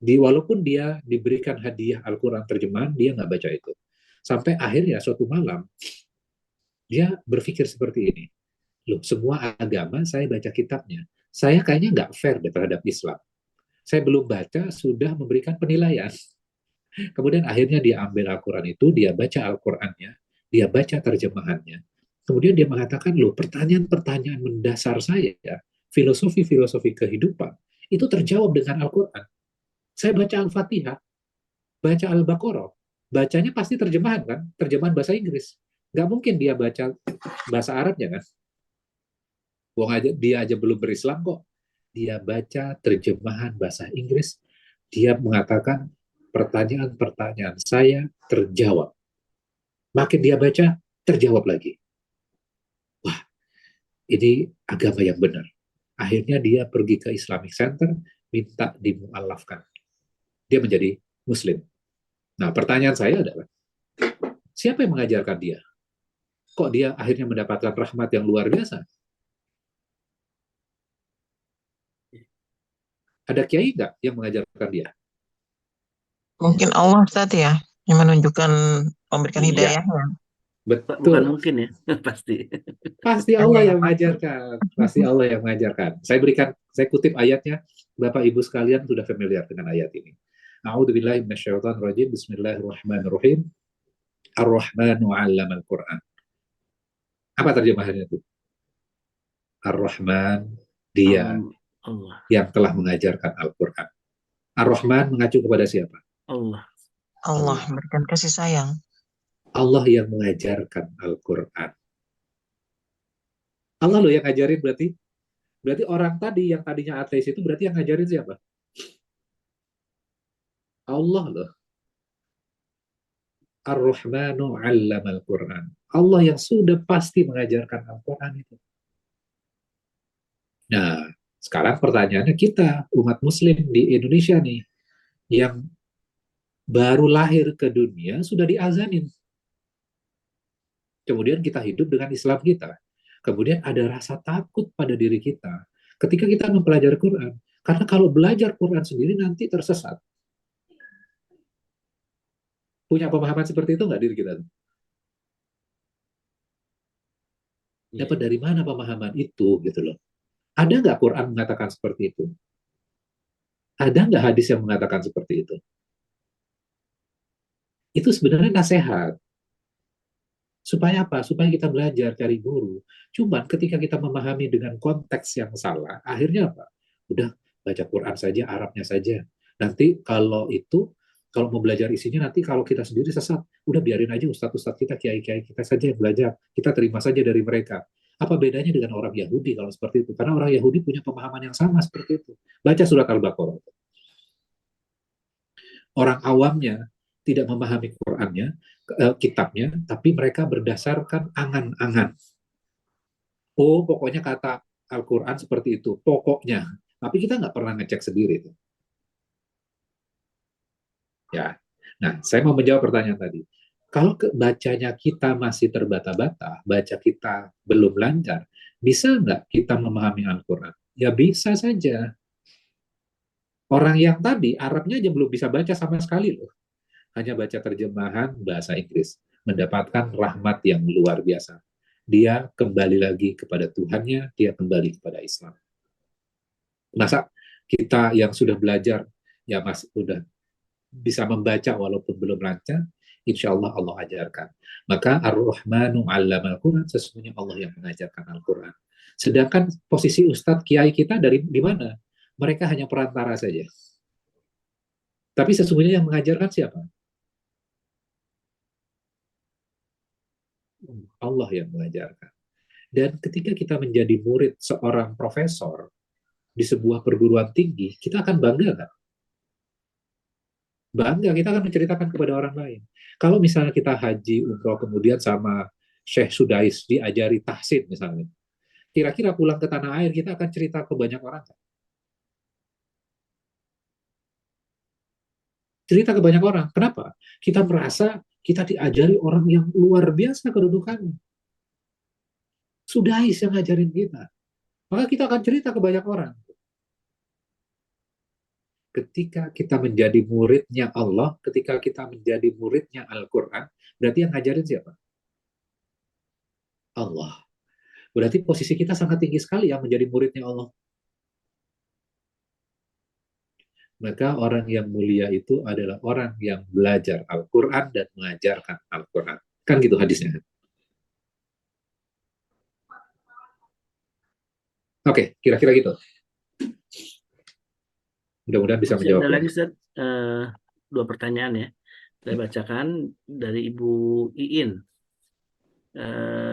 walaupun dia diberikan hadiah Al-Quran terjemahan, dia nggak baca itu. Sampai akhirnya suatu malam, dia berpikir seperti ini, loh semua agama saya baca kitabnya, saya kayaknya nggak fair terhadap Islam. Saya belum baca, sudah memberikan penilaian. Kemudian akhirnya dia ambil Al-Quran itu, dia baca Al-Qurannya, dia baca terjemahannya. Kemudian dia mengatakan, loh pertanyaan-pertanyaan mendasar saya, filosofi-filosofi kehidupan, itu terjawab dengan Al-Quran. Saya baca Al-Fatihah, baca Al-Baqarah, bacanya pasti terjemahan kan, terjemahan bahasa Inggris. Nggak mungkin dia baca bahasa Arabnya kan. Dia aja belum berislam kok. Dia baca terjemahan bahasa Inggris. Dia mengatakan pertanyaan-pertanyaan saya terjawab. Makin dia baca, terjawab lagi. Wah, ini agama yang benar. Akhirnya dia pergi ke Islamic Center, minta dimualafkan. Dia menjadi Muslim. Nah, pertanyaan saya adalah, siapa yang mengajarkan dia? Kok dia akhirnya mendapatkan rahmat yang luar biasa? Ada kiai nggak yang mengajarkan dia? Mungkin Allah tadi ya, yang menunjukkan, memberikan Iya, hidayahnya. Bukan betul. mungkin ya, pasti. Pasti Hanya Allah yang yang pasti. mengajarkan. Pasti Allah yang mengajarkan. Saya kutip ayatnya. Bapak Ibu sekalian sudah familiar dengan ayat ini. A'udzubillahi minasyaitonirrajim. Bismillahirrahmanirrahim. Ar-Rahmanu 'allamal Qur'an. Apa terjemahannya itu? Ar-Rahman, dia Allah. yang telah mengajarkan Al-Quran. Ar-Rahman mengacu kepada siapa? Allah. Allah memberikan kasih sayang. Allah yang mengajarkan Al-Quran. Allah loh yang ngajarin berarti. Berarti orang tadi yang tadinya ateis itu berarti yang ngajarin siapa? Allah loh. Ar-Rahmanu 'allamal Qur'an. Allah yang sudah pasti mengajarkan Al-Quran itu. Nah, sekarang pertanyaannya kita, umat muslim di Indonesia nih, yang baru lahir ke dunia, sudah diazanin. Kemudian kita hidup dengan Islam kita. Kemudian ada rasa takut pada diri kita ketika kita mempelajari Quran. Karena kalau belajar Quran sendiri nanti tersesat. Punya pemahaman seperti itu nggak diri kita? Dapat dari mana pemahaman itu gitu loh? Ada nggak Quran mengatakan seperti itu? Ada nggak hadis yang mengatakan seperti itu? Itu sebenarnya nasihat. Supaya apa? Supaya kita belajar cari guru. Cuman ketika kita memahami dengan konteks yang salah, akhirnya apa? Udah baca Quran saja, Arabnya saja. Nanti kalau mau belajar isinya, nanti kalau kita sendiri sesat, udah biarin aja ustadz-ustadz kita, kiai-kiai kita saja yang belajar. Kita terima saja dari mereka. Apa bedanya dengan orang Yahudi kalau seperti itu? Karena orang Yahudi punya pemahaman yang sama seperti itu. Baca surat Al-Baqarah. Orang awamnya tidak memahami Qurannya, kitabnya, tapi mereka berdasarkan angan-angan. Oh, pokoknya kata Al-Quran seperti itu, pokoknya. Tapi kita nggak pernah ngecek sendiri. Tuh. Ya. Nah, saya mau menjawab pertanyaan tadi. Kalau bacanya kita masih terbata-bata, baca kita belum lancar, bisa nggak kita memahami Al-Quran? Ya bisa saja. Orang yang tadi, Arabnya aja belum bisa baca sama sekali loh. Hanya baca terjemahan bahasa Inggris. Mendapatkan rahmat yang luar biasa. Dia kembali lagi kepada Tuhannya, dia kembali kepada Islam. Masa kita yang sudah belajar, ya mas sudah bisa membaca walaupun belum lancar, insya Allah Allah ajarkan. Maka Ar-Rahmanu 'allamal Qur'an, sesungguhnya Allah yang mengajarkan Al-Quran. Sedangkan posisi Ustadz Kiai kita di mana? Mereka hanya perantara saja. Tapi sesungguhnya yang mengajarkan siapa? Allah yang mengajarkan. Dan ketika kita menjadi murid seorang profesor di sebuah perguruan tinggi, kita akan bangga kan? Bangga, kita akan menceritakan kepada orang lain. Kalau misalnya kita haji, umroh, kemudian sama Syekh Sudais diajari tahsin misalnya, kira-kira pulang ke tanah air kita akan cerita ke banyak orang kan? Cerita ke banyak orang. Kenapa? Kita merasa kita diajari orang yang luar biasa kedudukannya. Sudais yang ngajarin kita. Maka kita akan cerita ke banyak orang. Ketika kita menjadi muridnya Allah, ketika kita menjadi muridnya Al-Quran, berarti yang ngajarin siapa? Allah. Berarti posisi kita sangat tinggi sekali yang menjadi muridnya Allah. Maka orang yang mulia itu adalah orang yang belajar Al-Quran dan mengajarkan Al-Quran. Kan gitu hadisnya. Oke, kira-kira gitu. Mudah-mudahan bisa Masih menjawab ada ya. lagi, Ustaz. Dua pertanyaan ya. Saya bacakan dari Ibu Iin.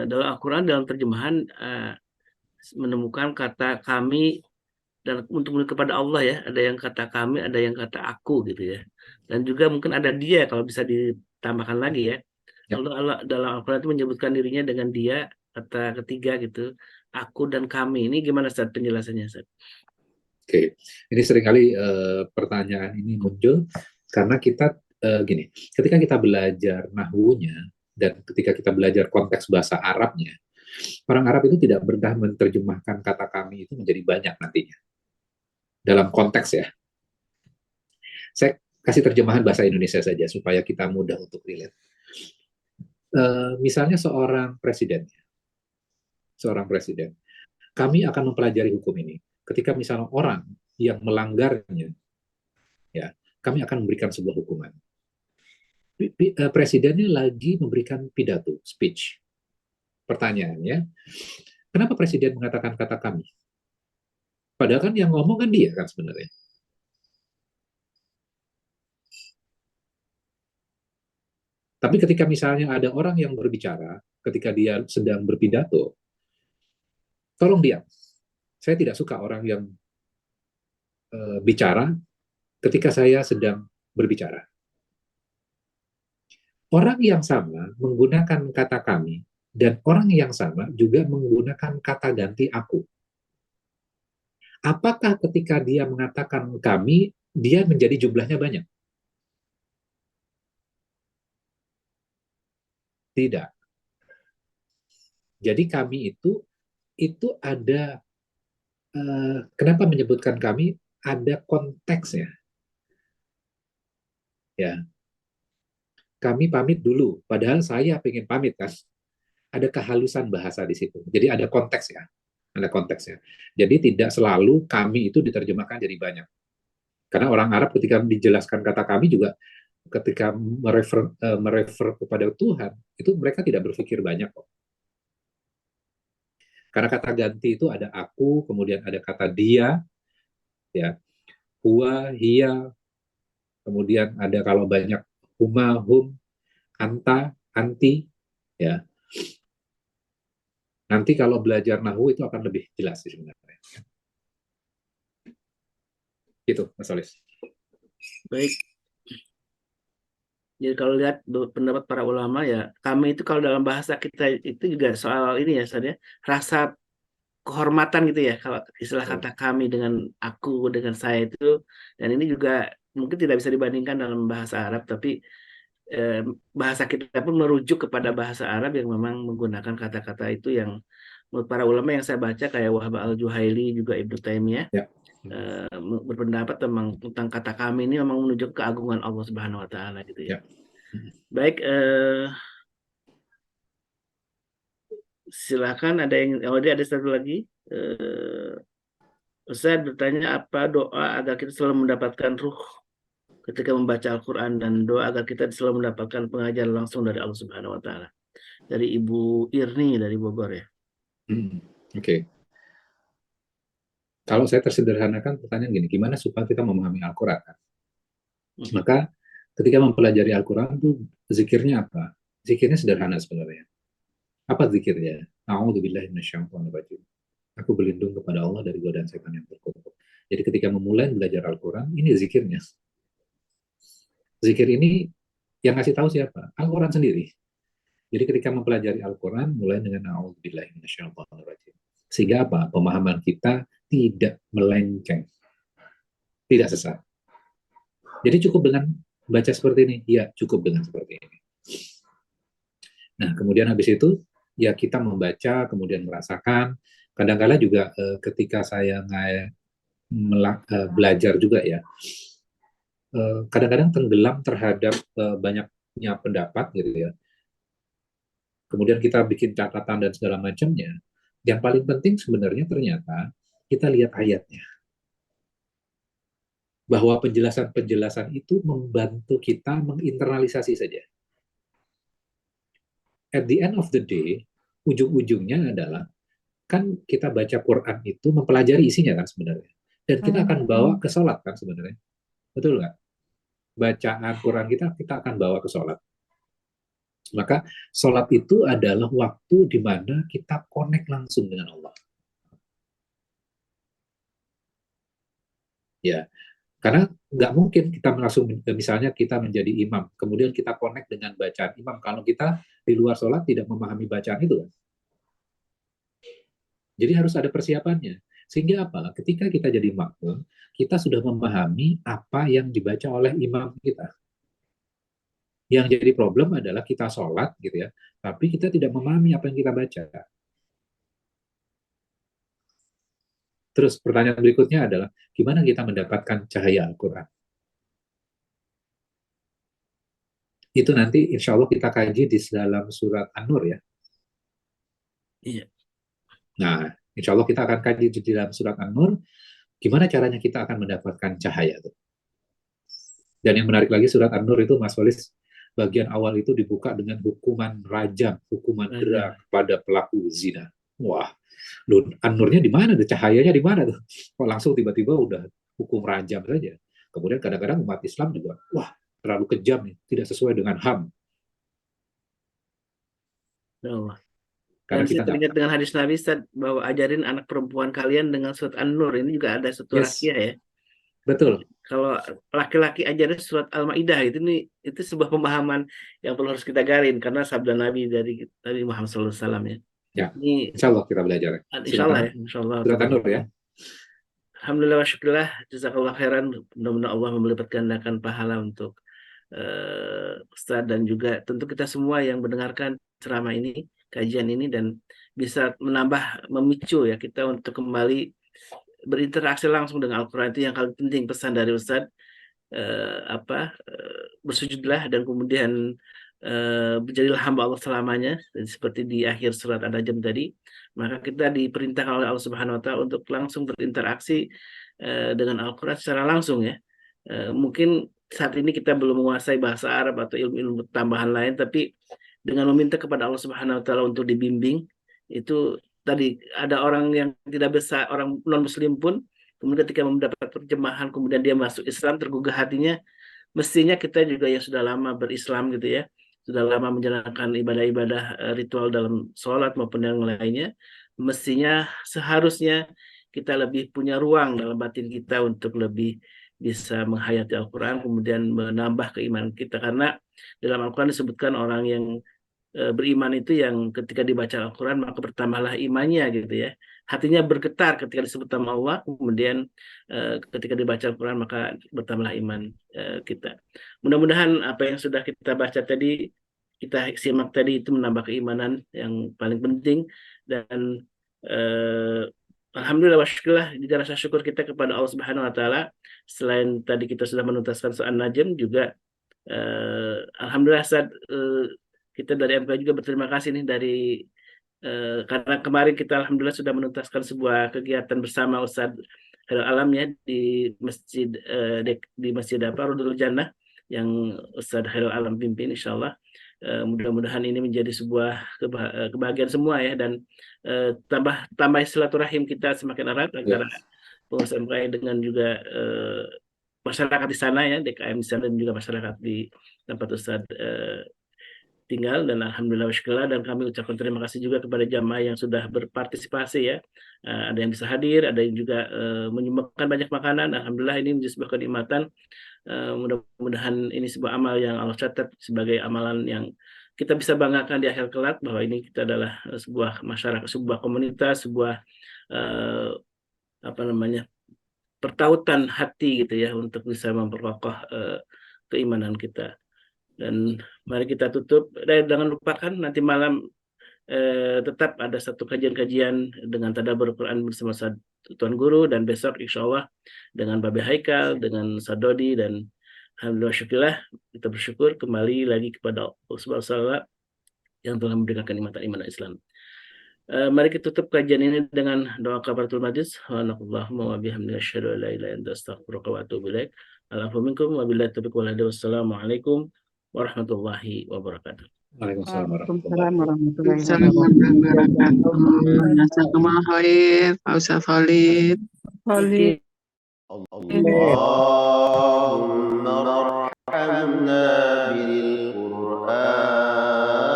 dalam Al-Quran dalam terjemahan menemukan kata kami dan untuk kepada Allah ya, ada yang kata kami, ada yang kata aku gitu ya. Dan juga mungkin ada dia kalau bisa ditambahkan lagi ya. Ya. Allah dalam Al-Quran itu menyebutkan dirinya dengan dia, kata ketiga gitu. Aku dan kami. Ini gimana Ustaz penjelasannya Ustaz? Oke, ini seringkali pertanyaan ini muncul karena kita gini, ketika kita belajar nahwunya dan ketika kita belajar konteks bahasa Arabnya, orang Arab itu tidak pernah menerjemahkan kata kami itu menjadi banyak nantinya. Dalam konteks ya. Saya kasih terjemahan bahasa Indonesia saja supaya kita mudah untuk relate. Misalnya seorang presiden, kami akan mempelajari hukum ini. Ketika misalnya orang yang melanggarnya, ya, kami akan memberikan sebuah hukuman. Presidennya lagi memberikan pidato, speech. Pertanyaannya, kenapa presiden mengatakan kata kami? Padahal kan yang ngomong kan dia kan sebenarnya. Tapi ketika misalnya ada orang yang berbicara, ketika dia sedang berpidato, tolong diam. Saya tidak suka orang yang bicara ketika saya sedang berbicara. Orang yang sama menggunakan kata kami, dan orang yang sama juga menggunakan kata ganti aku. Apakah ketika dia mengatakan kami, dia menjadi jumlahnya banyak? Tidak. Jadi kami itu ada, kenapa menyebutkan kami, ada konteksnya. Ya, kami pamit dulu, padahal saya pengen pamit kan. Ada kehalusan bahasa di situ. Jadi ada konteks ya, ada konteksnya. Jadi tidak selalu kami itu diterjemahkan jadi banyak. Karena orang Arab ketika dijelaskan kata kami juga ketika merefer kepada Tuhan, itu mereka tidak berpikir banyak kok. Karena kata ganti itu ada aku, kemudian ada kata dia, ya, huwa, hia, kemudian ada kalau banyak huma, hum, anta, anti, ya. Nanti kalau belajar nahu itu akan lebih jelas sebenarnya. Gitu, Mas Solis. Baik. Jadi kalau lihat pendapat para ulama ya, kami itu kalau dalam bahasa kita itu juga soal ini ya, Ustaz ya, rasa kehormatan gitu ya, kalau istilah kata kami dengan aku, dengan saya itu, dan ini juga mungkin tidak bisa dibandingkan dalam bahasa Arab, tapi bahasa kita pun merujuk kepada bahasa Arab yang memang menggunakan kata-kata itu yang menurut para ulama yang saya baca kayak Wahab al-Juhaili juga Ibnu Taimiyah Ya. berpendapat tentang kata kami ini memang menunjuk keagungan Allah Subhanahu wa taala gitu ya. Ya. Baik, silakan ada yang ada satu lagi. Ustaz bertanya apa doa agar kita selalu mendapatkan ruh ketika membaca Al-Quran dan doa agar kita selalu mendapatkan pengajaran langsung dari Allah Subhanahu wa taala. Dari Ibu Irni dari Bogor ya. Oke. Kalau saya tersederhanakan pertanyaan gini, gimana supaya kita memahami Al-Quran? Maka ketika mempelajari Al-Quran itu zikirnya apa? Zikirnya sederhana sebenarnya. Apa zikirnya? A'udzubillahi minasyaitonirrajim. Aku berlindung kepada Allah dari godaan setan yang terkutuk. Jadi ketika memulai belajar Al-Quran, ini zikirnya. Zikir ini yang ngasih tahu siapa? Al-Quran sendiri. Jadi ketika mempelajari Al-Quran, mulai dengan A'udzubillahi minasyaitonirrajim. Sehingga apa? Pemahaman kita tidak melenceng. Tidak sesat. Jadi cukup dengan baca seperti ini? Ya, cukup dengan seperti ini. Nah, kemudian habis itu, ya kita membaca, kemudian merasakan. Kadang-kadang juga ketika saya belajar juga ya, kadang-kadang tenggelam terhadap banyaknya pendapat gitu ya. Kemudian kita bikin catatan dan segala macamnya. Yang paling penting sebenarnya ternyata kita lihat ayatnya. Bahwa penjelasan-penjelasan itu membantu kita menginternalisasi saja. At the end of the day, ujung-ujungnya adalah kan kita baca Quran itu mempelajari isinya kan sebenarnya. Dan kita akan bawa ke sholat kan sebenarnya. Betul nggak? Bacaan Quran kita akan bawa ke sholat. Maka sholat itu adalah waktu di mana kita connect langsung dengan Allah. Ya, karena nggak mungkin kita langsung, misalnya kita menjadi imam, kemudian kita connect dengan bacaan imam, kalau kita di luar sholat tidak memahami bacaan itu. Jadi harus ada persiapannya. Sehingga apa? Ketika kita jadi makmum, kita sudah memahami apa yang dibaca oleh imam kita. Yang jadi problem adalah kita sholat, gitu ya, tapi kita tidak memahami apa yang kita baca. Terus pertanyaan berikutnya adalah, gimana kita mendapatkan cahaya Al-Quran? Itu nanti insya Allah kita kaji di dalam surat An-Nur ya. Iya. Nah, insya Allah kita akan kaji di dalam surat An-Nur, gimana caranya kita akan mendapatkan cahaya itu. Dan yang menarik lagi, surat An-Nur itu, Mas Walis, bagian awal itu dibuka dengan hukuman rajam, hukuman gerak pada pelaku zina. Wah, An-Nurnya di mana? Cahayanya di mana tuh? Kok langsung tiba-tiba udah hukum rajam saja. Kemudian kadang-kadang umat Islam juga, wah, terlalu kejam nih, tidak sesuai dengan HAM. Allah. Karena Dan saya teringat dengan hadis Nabi Ustaz, bahwa ajarin anak perempuan kalian dengan surat An-Nur. Ini juga ada satu rahasia ya. Betul. Kalau laki-laki ajarin surat Al-Maidah itu sebuah pemahaman yang perlu harus kita garin, karena sabda Nabi dari Muhammad SAW ya. Ya, ini insya Allah kita belajar. Insya Allah ya. Insya Allah. Surat An-Nur ya. Alhamdulillah wa syukurillah, jazakallah khairan. Mudah-mudahan Allah melipat gandakan pahala untuk Ustaz dan juga tentu kita semua yang mendengarkan ceramah ini, kajian ini, dan bisa memicu ya kita untuk kembali berinteraksi langsung dengan Al-Quran. Itu yang paling penting, pesan dari Ustaz. Bersujudlah dan kemudian menjadilah hamba Allah selamanya, dan seperti di akhir surat An-Najm tadi, maka kita diperintahkan oleh Allah Subhanahu wa Ta'ala untuk langsung berinteraksi dengan Al-Quran secara langsung ya. Mungkin saat ini kita belum menguasai bahasa Arab atau ilmu-ilmu tambahan lain, tapi dengan meminta kepada Allah Subhanahu wa Ta'ala untuk dibimbing, itu tadi ada orang yang tidak bisa, orang non-muslim pun, kemudian ketika mendapat terjemahan, kemudian dia masuk Islam, tergugah hatinya. Mestinya kita juga yang sudah lama berislam gitu ya, sudah lama menjalankan ibadah-ibadah ritual dalam sholat maupun yang lainnya, mestinya seharusnya kita lebih punya ruang dalam batin kita untuk lebih bisa menghayati Al-Quran, kemudian menambah keimanan kita. Karena dalam Al-Quran disebutkan orang yang beriman itu yang ketika dibaca Al-Quran maka bertambahlah imannya gitu ya. Hatinya bergetar ketika disebut nama Allah, kemudian ketika dibaca Al-Quran maka bertambahlah iman kita. Mudah-mudahan apa yang sudah kita baca tadi, kita simak tadi, itu menambah keimanan yang paling penting. Dan alhamdulillah wa syukurlah, juga rasa syukur kita kepada Allah Subhanahu wa Ta'ala. Selain tadi kita sudah menuntaskan surat An-Najm, juga alhamdulillah saat kita dari MK juga berterima kasih nih karena kemarin kita alhamdulillah sudah menuntaskan sebuah kegiatan bersama Ustadz Khairul Alam ya di masjid Rudul Jannah yang Ustadz Khairul Alam pimpin. Insyaallah mudah-mudahan ini menjadi sebuah kebahagiaan semua ya, dan tambah silaturahim kita semakin erat antara pengurus MKI dengan juga masyarakat di sana ya, DKM di sana, dan juga masyarakat di tempat Ustadz tinggal. Dan alhamdulillah wa syukurlah, dan kami ucapkan terima kasih juga kepada jamaah yang sudah berpartisipasi ya. Ada yang bisa hadir, ada yang juga menyumbangkan banyak makanan. Alhamdulillah ini menjadi sebuah kenikmatan. Mudah-mudahan ini sebuah amal yang Allah catat sebagai amalan yang kita bisa banggakan di akhir kelak, bahwa ini kita adalah sebuah masyarakat, sebuah komunitas, sebuah pertautan hati gitu ya, untuk bisa memperkokoh keimanan kita. Dan mari kita tutup, dan jangan lupakan nanti malam tetap ada satu kajian-kajian dengan tadabbur Quran bersama Tuan Guru, dan besok insya Allah dengan Babe Haikal, dengan Sadodi, dan alhamdulillah syukurlah kita bersyukur kembali lagi kepada Allah Subhanahu wa Ta'ala yang telah memberikan kenikmatan iman Islam. Mari kita tutup kajian ini dengan doa kafaratul majlis. Subhanallahumma wa bihamdihi asyhadu an la ilaha illa anta astaghfiruka wa atubu ilaik. Alaikum wabillahi taufiq wal hidayah. Wassalamualaikum warahmatullahi wabarakatuh. Waalaikumsalam warahmatullahi wabarakatuh. Jazakumullah khair, Pak Ustaz Khalid. Allahumma arhamna bil Qur'an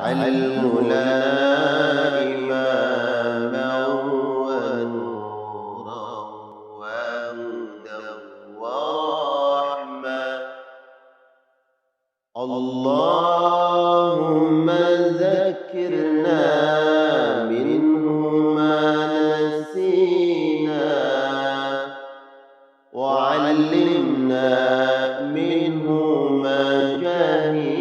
واجعله لنا إماما ونورا وهدى ورحمة. اللهم ذكرنا منه ما نسينا وعلمنا منه ما جهلنا